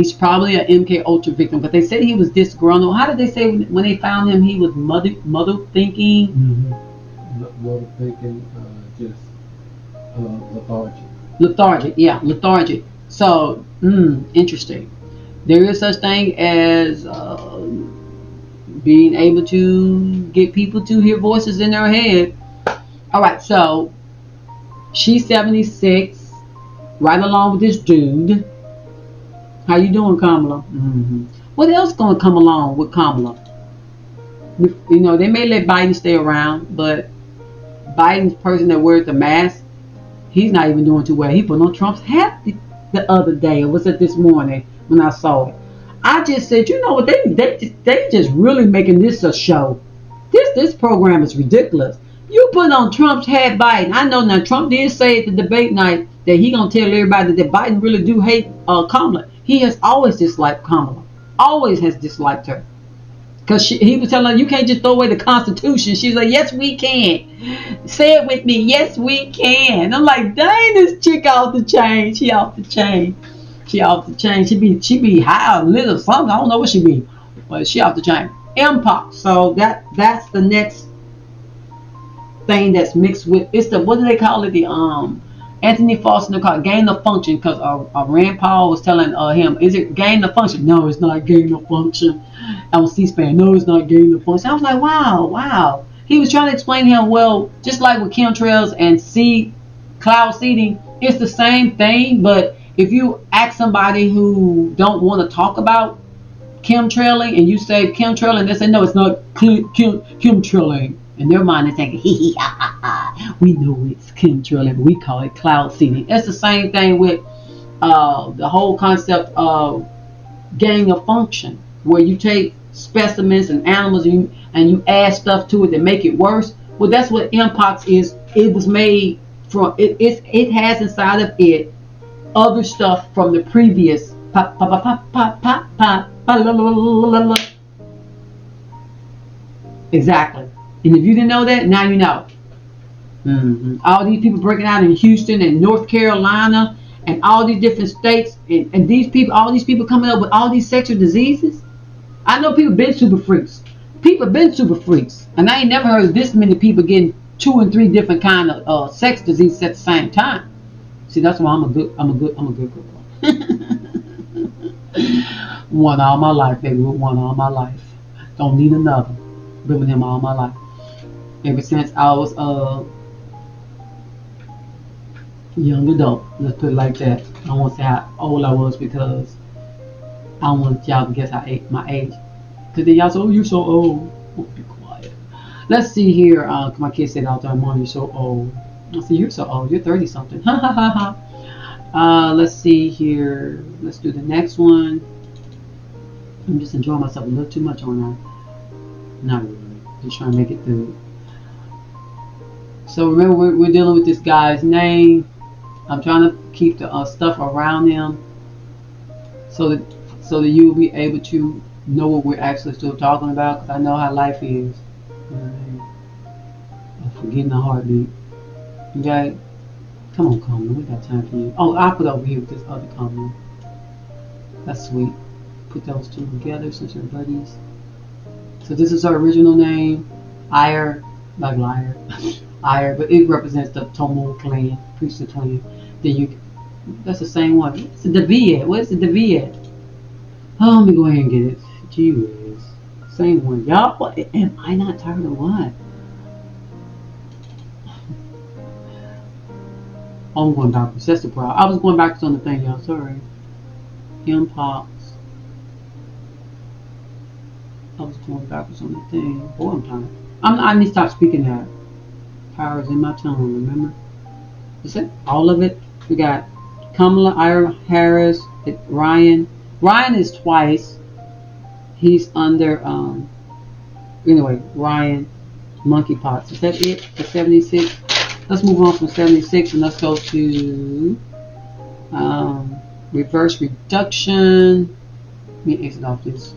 He's probably an MK Ultra victim, but they said he was disgruntled. How did they say when they found him? He was muddled thinking. Muddled thinking, just lethargic. Lethargic, yeah, lethargic. So, interesting. There is such thing as being able to get people to hear voices in their head. All right, so she's 76, right along with this dude. How you doing, Kamala? What else gonna come along with Kamala? You know, they may let Biden stay around, but Biden's person that wears the mask, he's not even doing too well. He put on Trump's hat the other day, or was it this morning when I saw it? I just said, you know what, they just really making this a show. This program is ridiculous. You put on Trump's hat, Biden. I know now Trump did say at the debate night that he gonna tell everybody that Biden really do hate Kamala. He has always disliked Kamala. Always has disliked her. Because he was telling her, you can't just throw away the Constitution. She's like, yes, we can. Say it with me. Yes, we can. I'm like, dang, this chick off the chain. She off the chain. She off the chain. She be high, lit or something. I don't know what she be. But she off the chain. MPOX. So that's the next thing that's mixed with, it's the, what do they call it? The Anthony Fauci called gain of function, because Rand Paul was telling him, is it gain of function? No, it's not gain of function. On C-SPAN, no, it's not gain of function. I was like, wow. He was trying to explain to him, well, just like with chemtrails and cloud seeding, it's the same thing, but if you ask somebody who don't want to talk about chemtrailing and you say chemtrailing, they say, no, it's not chemtrailing. In their mind, they're thinking, hee ha ha ha. We know it's chemtrailing, but we call it cloud seeding. It's the same thing with the whole concept of gain of function, where you take specimens and animals and you add stuff to it to make it worse. Well, that's what Mpox is. It was made from it has inside of it other stuff from the previous exactly. And if you didn't know that, now you know. All these people breaking out in Houston and North Carolina and all these different states, and all these people coming up with all these sexual diseases. I know people been super freaks. People been super freaks, and I ain't never heard of this many people getting 2 and 3 different kind of sex diseases at the same time. See, that's why I'm a good girl. One all my life, baby. One all my life. Don't need another. Been with him all my life. Ever since I was a young adult. Let's put it like that. I don't want to say how old I was, because I don't want y'all to guess my age. Because then y'all say, oh, you're so old. Oh, be quiet. Let's see here. My kids said all the time, Mom, you're so old. I said, you're so old. You're 30 something. Ha ha ha ha. Let's see here. Let's do the next one. I'm just enjoying myself a little too much on that. Not really. Just trying to make it through. So remember, we're dealing with this guy's name. I'm trying to keep the stuff around him so that you will be able to know what we're actually still talking about, because I know how life is. I'm forgetting a heartbeat. Okay? Come on, Kamala. We got time for you. Oh, I'll put over here with this other Kamala. That's sweet. Put those two together since they're buddies. So this is her original name. Ire, like liar. Ire, but it represents the Tomo clan, priesthood clan. Then that's the same one. What's the V at? Where's the V at? Oh, let me go ahead and get it. Gee whiz. Same one. Y'all, what? Am I not tired of what? Oh, I'm going backwards. That's the problem. I was going backwards on the thing, y'all. Sorry. Mpox. I was going backwards on the thing. Boy, I'm tired. I need to stop speaking that. Power is in my tongue, remember? Is it all of it? We got Kamala, Ira Harris, Ryan. Ryan is twice. He's under, anyway, Ryan, monkeypox. Is that it for 76? Let's move on from 76 and let's go to reverse reduction. Let me exit off this.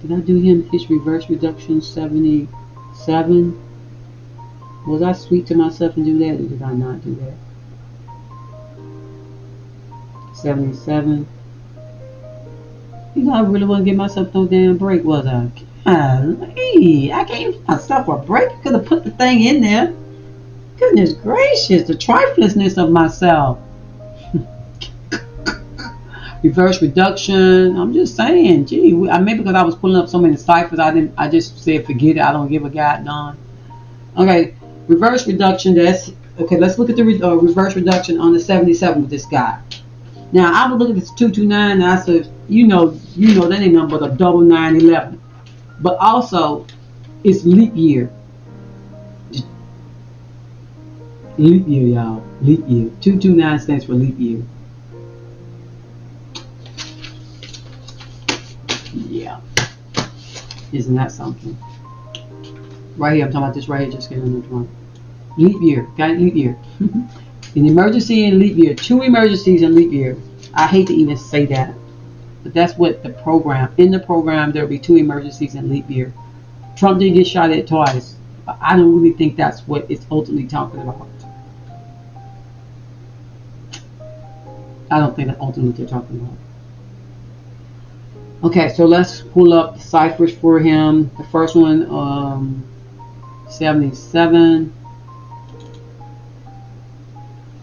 Did I do his reverse reduction 77? Was I sweet to myself and do that, or did I not do that? 77. You know, I really wasn't give myself no damn break, was I? Hey, I gave myself a break. Could have put the thing in there. Goodness gracious, the triflingness of myself. Reverse reduction. I'm just saying, gee, maybe because I was pulling up so many ciphers, I just said forget it. I don't give a goddamn. Okay, reverse reduction. That's okay. Let's look at the reverse reduction on the 77 with this guy. Now I was looking at this 229, and I said, that ain't nothing but a double 911. But also, it's leap year. Leap year, y'all. Leap year. 229 stands for leap year. Yeah. Isn't that something? Right here, I'm talking about this right here, just getting on the drum. Leap year. Got it? Leap year. An emergency in leap year. 2 emergencies in leap year. I hate to even say that. But that's what in the program, there'll be 2 emergencies in leap year. Trump did get shot at twice. But I don't really think that's what it's ultimately talking about. I don't think that's ultimately what they're talking about. Okay, so let's pull up the ciphers for him. The first one, 77.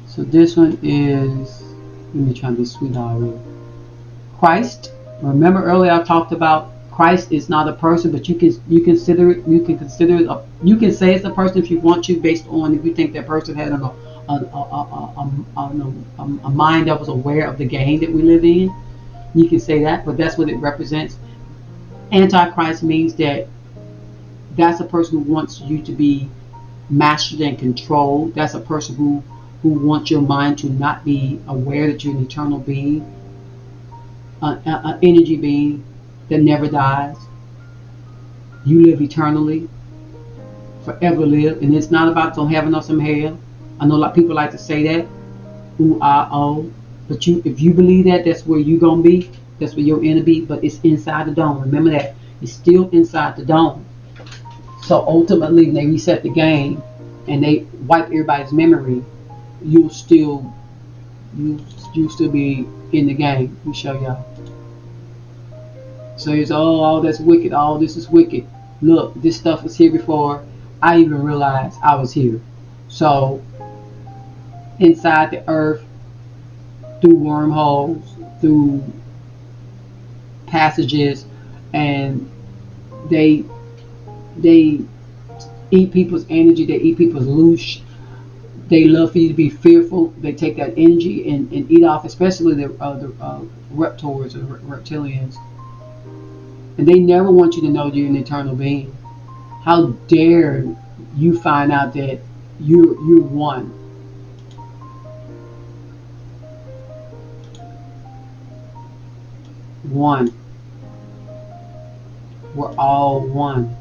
So this one is, let me try to be sweet already. Christ. Remember earlier I talked about Christ is not a person, but you can consider it. You can say it's a person if you want to, based on if you think that person had a mind that was aware of the game that we live in. You can say that, but that's what it represents. Antichrist means that's a person who wants you to be mastered and controlled. That's a person who wants your mind to not be aware that you're an eternal being, an energy being that never dies. You live eternally, forever live, and it's not about some heaven or some hell. I know a lot of people like to say that, ooh, ah, oh, but if you believe that, that's where you're gonna be. That's where your inner be, but it's inside the dome. Remember that it's still inside the dome. So ultimately, when they reset the game and they wipe everybody's memory, you'll still be in the game. Let me show y'all. So it's all that's wicked. All this is wicked. Look, this stuff was here before I even realized I was here. So inside the earth, through wormholes, through passages, and they eat people's energy. They eat people's loosh. They love for you to be fearful. They take that energy and eat off, especially the reptoids or reptilians. And they never want you to know you're an eternal being. How dare you find out that you're one? One. We're all one.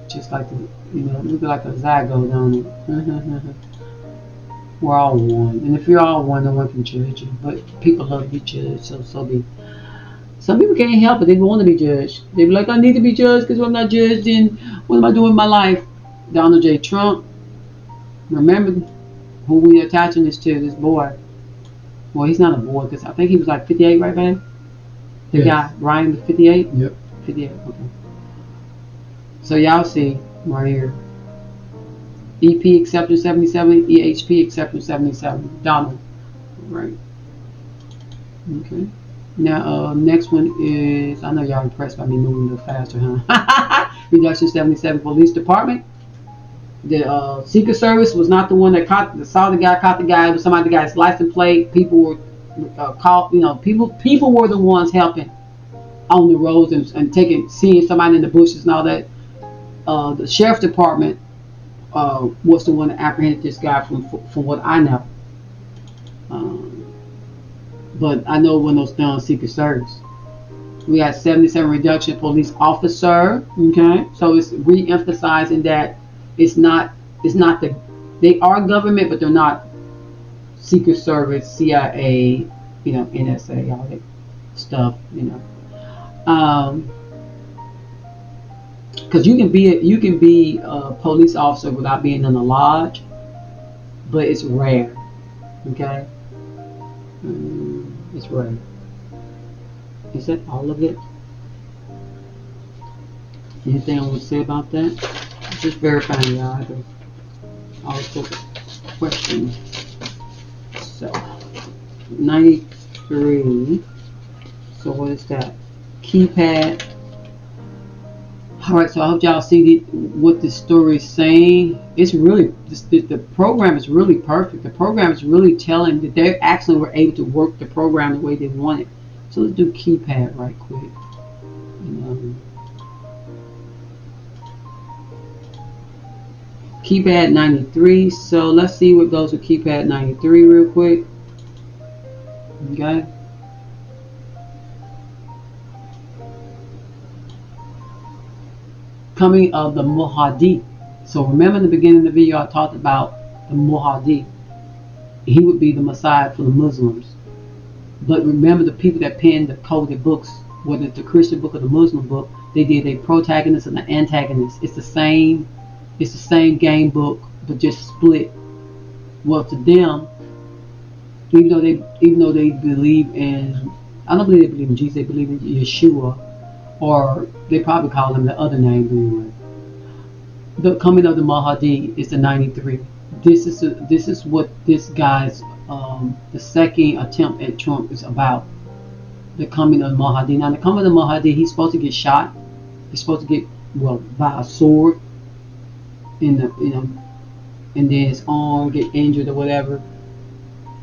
Just like look like a zygote, don't it? We're all one. And if you're all one, no one can judge you. But people love to be judged, so be. Some people can't help it. They want to be judged. They be like, I need to be judged because if I'm not judged, then what am I doing in my life? Donald J. Trump. Remember who we attaching this to, this boy. Well, he's not a boy because I think he was like 58, right, man? The guy, Ryan, was 58? Yep. 58, okay. So y'all see right here. EP exception 77, EHP exception 77. Donald. Right. Okay. Now, next one is, I know y'all impressed by me moving a little faster, huh? Reduction 77, Police Department. The Secret Service was not the one that caught the guy. It was somebody that got his license plate. People were caught. People were the ones helping on the roads and seeing somebody in the bushes and all that. The Sheriff Department was the one that apprehended this guy from what I know. But I know when those done Secret Service. We got 77 reduction police officer. Okay, so it's re-emphasizing that it's not they are government, but they're not Secret Service, CIA, NSA, all that stuff, because you can be a police officer without being in a lodge, but it's rare. Okay, it's rare. Is that all of it? Anything I want to say about that? Just verifying, y'all. I have also question. So, 93. So what is that? Keypad. Alright, so I hope y'all see what the story is saying. It's really, the program is really perfect. The program is really telling that they actually were able to work the program the way they wanted. So let's do keypad right quick. Keypad 93. So let's see what goes with keypad 93 real quick. Okay. Coming of the Mahdi. So remember in the beginning of the video I talked about the Mahdi. He would be the Messiah for the Muslims. But remember the people that penned the coded books, whether it's the Christian book or the Muslim book, they did a protagonist and an antagonist. It's the same game book, but just split. Well, to them, even though they believe in, I don't believe they believe in Jesus, they believe in Yeshua, or they probably call him the other name anyway. The coming of the Mahdi is the 93. This is what this guy's the second attempt at Trump is about. The coming of the Mahdi. Now the coming of the Mahdi, he's supposed to get shot. He's supposed to get by a sword in the and then his arm get injured or whatever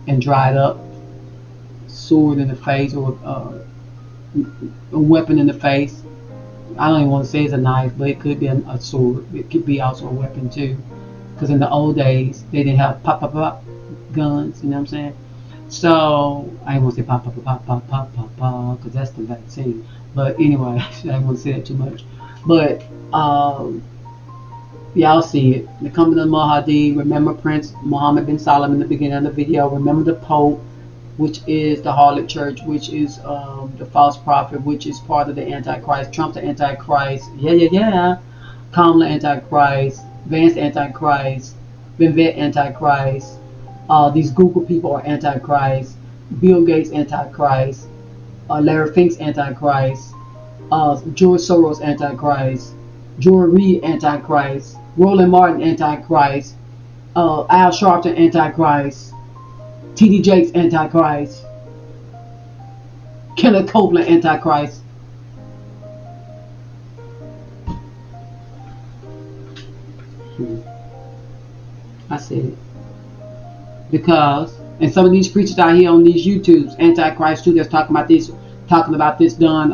and dried up. Sword in the face or a weapon in the face. I don't even want to say it's a knife, but it could be a sword. It could be also a weapon too. Because in the old days, they didn't have pop guns, you know what I'm saying? So, I didn't want to say pop, because that's the vaccine. But anyway, I didn't want to say that too much. But, y'all see it. The coming of Mahdi, remember Prince Mohammed bin Salman in the beginning of the video. Remember the Pope, which is the harlot church, which is the false prophet, which is part of the Antichrist. Trump the Antichrist. Yeah. Kamala Antichrist. Vance Antichrist. Benvet Antichrist. These Google people are Antichrist. Bill Gates Antichrist. Larry Fink's Antichrist. George Soros Antichrist. Joy Reid Antichrist. Roland Martin Antichrist. Al Sharpton Antichrist. T.D. Jakes Antichrist. Kenneth Copeland Antichrist. I said it. Because, and some of these preachers out here on these YouTubes, Antichrist too, that's talking about this done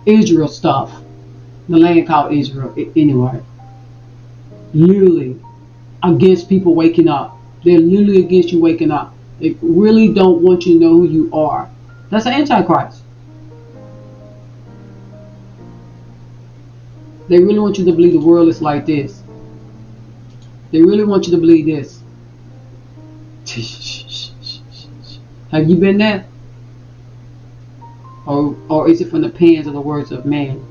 Israel stuff. The land called Israel. Anyway. Literally against people waking up. They're literally against you waking up. They really don't want you to know who you are. That's an Antichrist. They really want you to believe the world is like this. They really want you to believe this. Have you been there? Or is it from the pens of the words of man?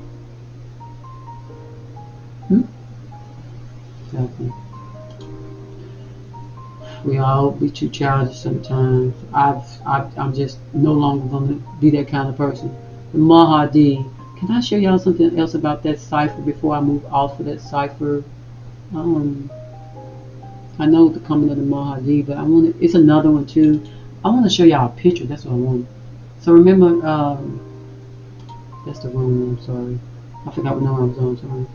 Exactly. We all be too childish sometimes. I'm just no longer going to be that kind of person. The Mahdi. Can I show y'all something else about that cipher before I move off of that cipher? I know the coming of the Mahdi, but it's another one too. I want to show y'all a picture. That's what I want. So remember, that's the wrong one. I'm sorry. I forgot what number I was on. Sorry.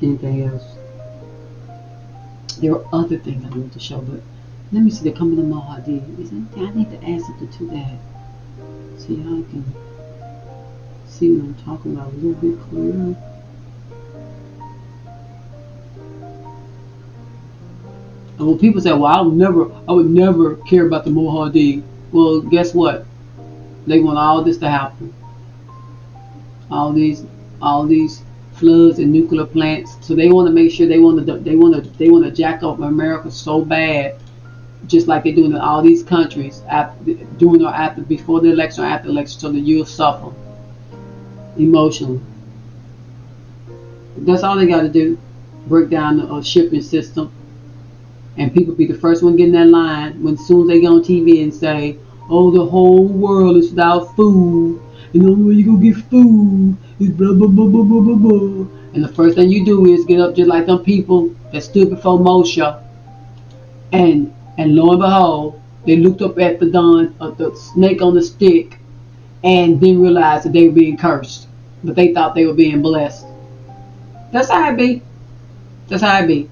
Anything else? There are other things I need to show, but let me see the coming of the Mahdi. Is there anything I need to add something to that? See how I can see what I'm talking about a little bit clearer. And when people say, "Well, I would never care about the Mahdi," well, guess what? They want all this to happen. All these floods and nuclear plants. So they want to make sure they want to jack up America so bad, just like they do in all these countries during or after, before the election or after the election, so that you'll suffer emotionally. That's all they got to do. Break down the shipping system. And people be the first one getting that line when as soon as they get on TV and say, "Oh, the whole world is without food, and the only way you gonna get food is blah blah blah blah blah blah blah." And the first thing you do is get up just like them people that stood before Moshe, and lo and behold, they looked up at the snake on the stick, and then realized that they were being cursed, but they thought they were being blessed. That's how it be. That's how it be.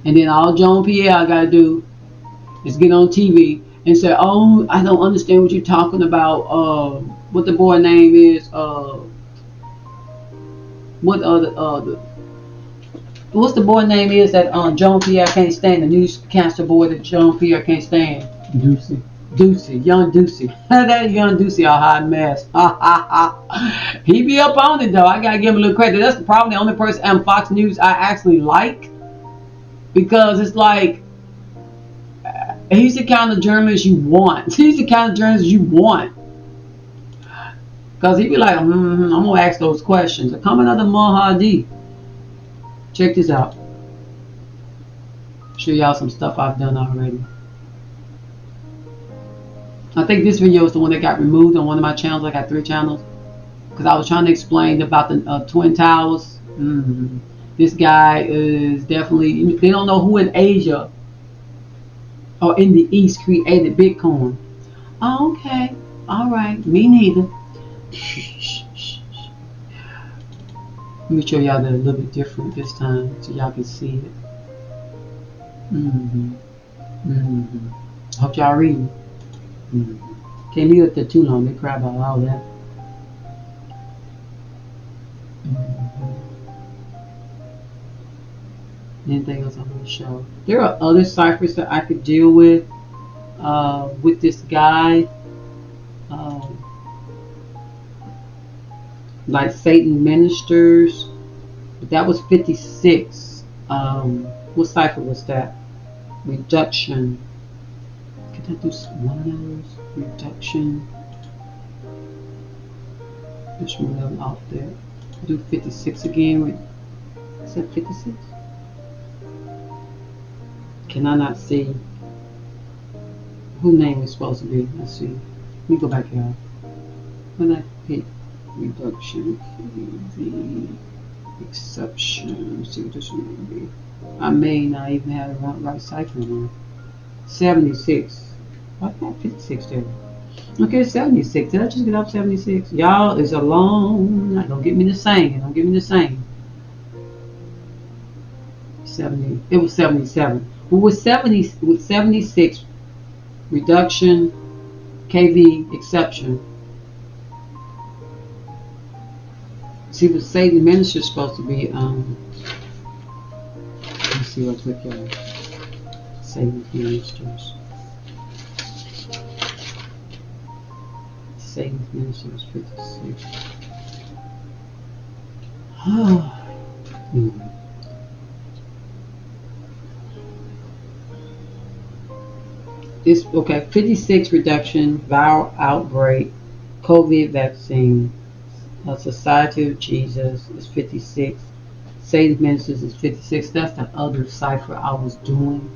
And then all John Pierre gotta do is get on TV and say, "Oh, I don't understand what you're talking about. What the boy name is? What what's the boy name is that John Pierre can't stand? The newscaster boy that John Pierre can't stand. Ducey. Ducey, young Ducey. That young Ducey a hot mess. He be up on it though. I gotta give him a little credit. That's probably the only person on Fox News I actually like, because it's like he's the kind of journalist you want. He's the kind of journalist you want. Because he be like, I'm going to ask those questions. Come another Mahadi. Check this out. Show y'all some stuff I've done already. I think this video is the one that got removed on one of my channels. I got 3 channels. Because I was trying to explain about the Twin Towers. This guy is definitely, they don't know who in Asia or in the East created Bitcoin. Oh, okay. All right. Me neither. Let me show y'all that a little bit different this time so y'all can see it. Hope y'all reading. Can't leave it there too long. They cry about all that. Anything else I want to show? There are other ciphers that I could deal with this guy. Like Satan Ministers. But that was 56. What cipher was that? Reduction. Could I do one of those? Reduction. Just move them off there. Do 56 again. Is that 56? Can I not see who name is supposed to be? Let's see. Let me go back here. When I hit reduction, the exception, let's see what this one may be. I may not even have the right cipher in there. 76. Why not 56 there? Okay, 76. Did I just get up 76? Y'all, it's a long night. Don't get me to sing. Don't get me to sing. 70. It was 77. But with 76, reduction, KV, exception. See, the Satan Minister is supposed to be, let's see what's with y'all. Satan Ministers. Satan's Minister is 56. This, okay, 56 reduction, viral outbreak, COVID vaccine, Society of Jesus is 56, Satan's Ministers is 56. That's the other cipher I was doing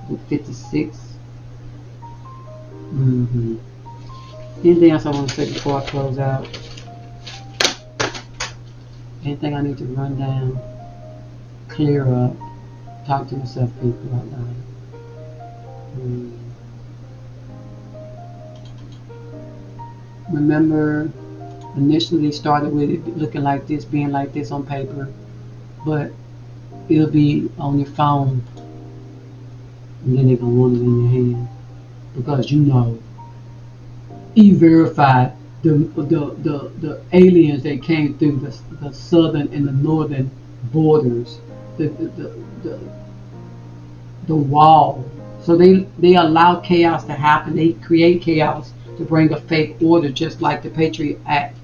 with 56. Anything else I want to say before I close out? Anything I need to run down, clear up, talk to myself, people out loud. Remember, initially started with it looking like this, being like this on paper, but it'll be on your phone, and then they're gonna want it in your hand, because you know, E-verified the aliens that came through the southern and the northern borders, the wall. So they allow chaos to happen. They create chaos to bring a fake order, just like the Patriot Act.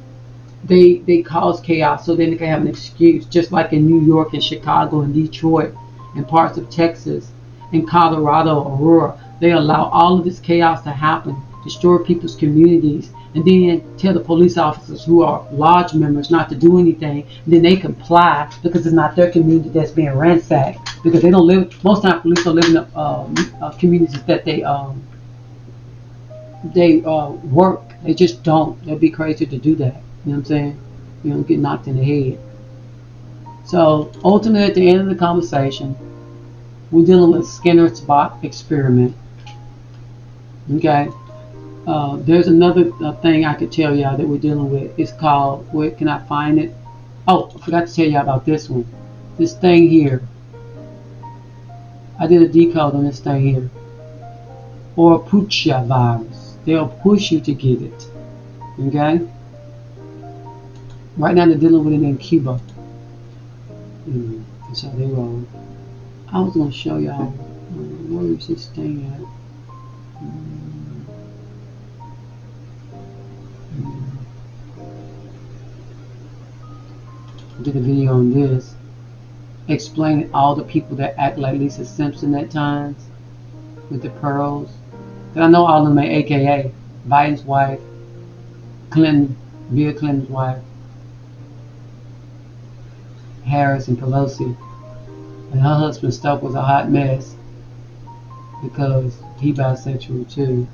They cause chaos so then they can have an excuse, just like in New York and Chicago and Detroit and parts of Texas and Colorado, Aurora. They allow all of this chaos to happen, destroy people's communities, and then tell the police officers who are lodge members not to do anything, then they comply because it's not their community that's being ransacked, because they don't live, most times police don't live in the communities that they work. They just don't. They'd be crazy to do that. You know what I'm saying? You know, get knocked in the head. So ultimately, at the end of the conversation, we're dealing with Skinner's bot experiment. Okay. There's another thing I could tell y'all that we're dealing with. It's called, where can I find it? Oh, I forgot to tell y'all about this one. This thing here. I did a decode on this thing here. Or Pucha virus. They'll push you to get it. Okay? Right now they're dealing with it in Cuba. That's how they roll. I was going to show y'all. Where is this thing at? I did a video on this, explaining all the people that act like Lisa Simpson at times with the pearls. And I know all of them are AKA Biden's wife, Clinton, Bill Clinton's wife, Harris and Pelosi. And her husband Stoke was a hot mess because he bisexual too.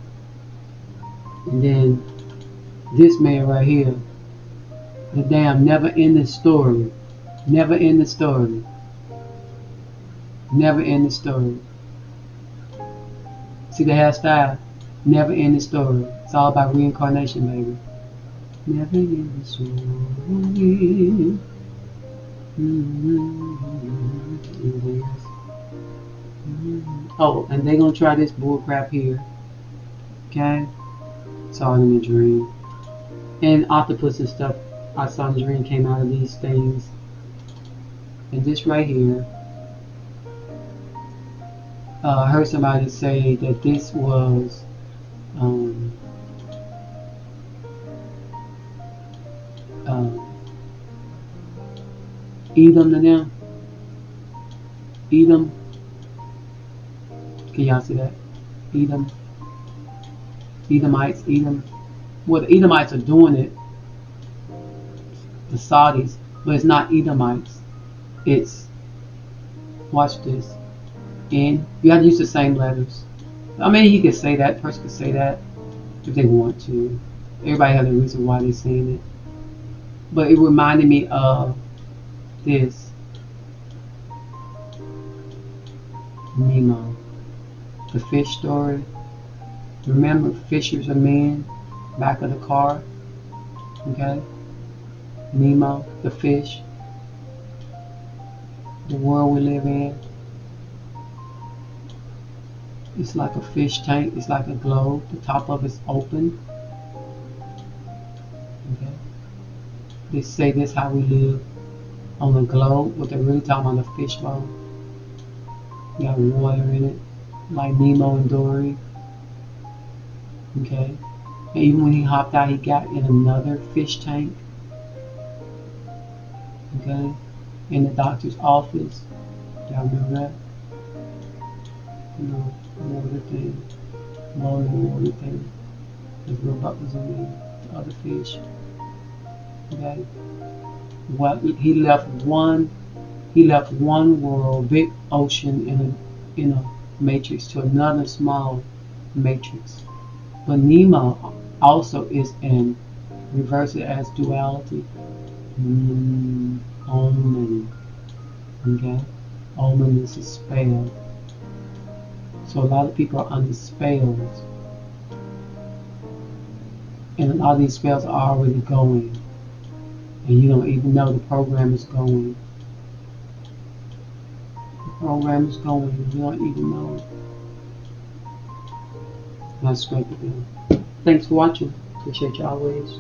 And then this man right here, the damn never ending story. Never end the story. Never end the story. See the hairstyle? Never end the story. It's all about reincarnation, baby. Never end the story. Oh, and they're gonna try this bullcrap here. Okay? Saw it in a dream. And octopus and stuff I saw in the dream came out of these things. And this right here, I heard somebody say that this was Edom to them. Edom. Can y'all see that? Edom. Edomites. Edom. Well, the Edomites are doing it. The Saudis. But it's not Edomites. It's, watch this. And you have to use the same letters. I mean, he could say that. Person could say that if they want to. Everybody has a reason why they're saying it. But it reminded me of this. Nemo. The fish story. Remember, fishers are men. Back of the car. Okay? Nemo, the fish. The world we live in. It's like a fish tank. It's like a globe. The top of it's open. Okay. They say this how we live on the globe. What they're really talking about, the fish bowl. You got water in it, like Nemo and Dory. Okay. And even when he hopped out, he got in another fish tank. Okay. In the doctor's office. Y'all remember that? No, water thing. Water thing. There's little bubbles in the other fish. Okay. Well, he left one world, big ocean in a matrix to another small matrix. But Nemo also is in reverse it as duality. Omen. Okay? Omen is a spell. So a lot of people are under spells. And a lot of these spells are already going. And you don't even know the program is going. The program is going and you don't even know it. That's great to do. Thanks for watching. Appreciate you always.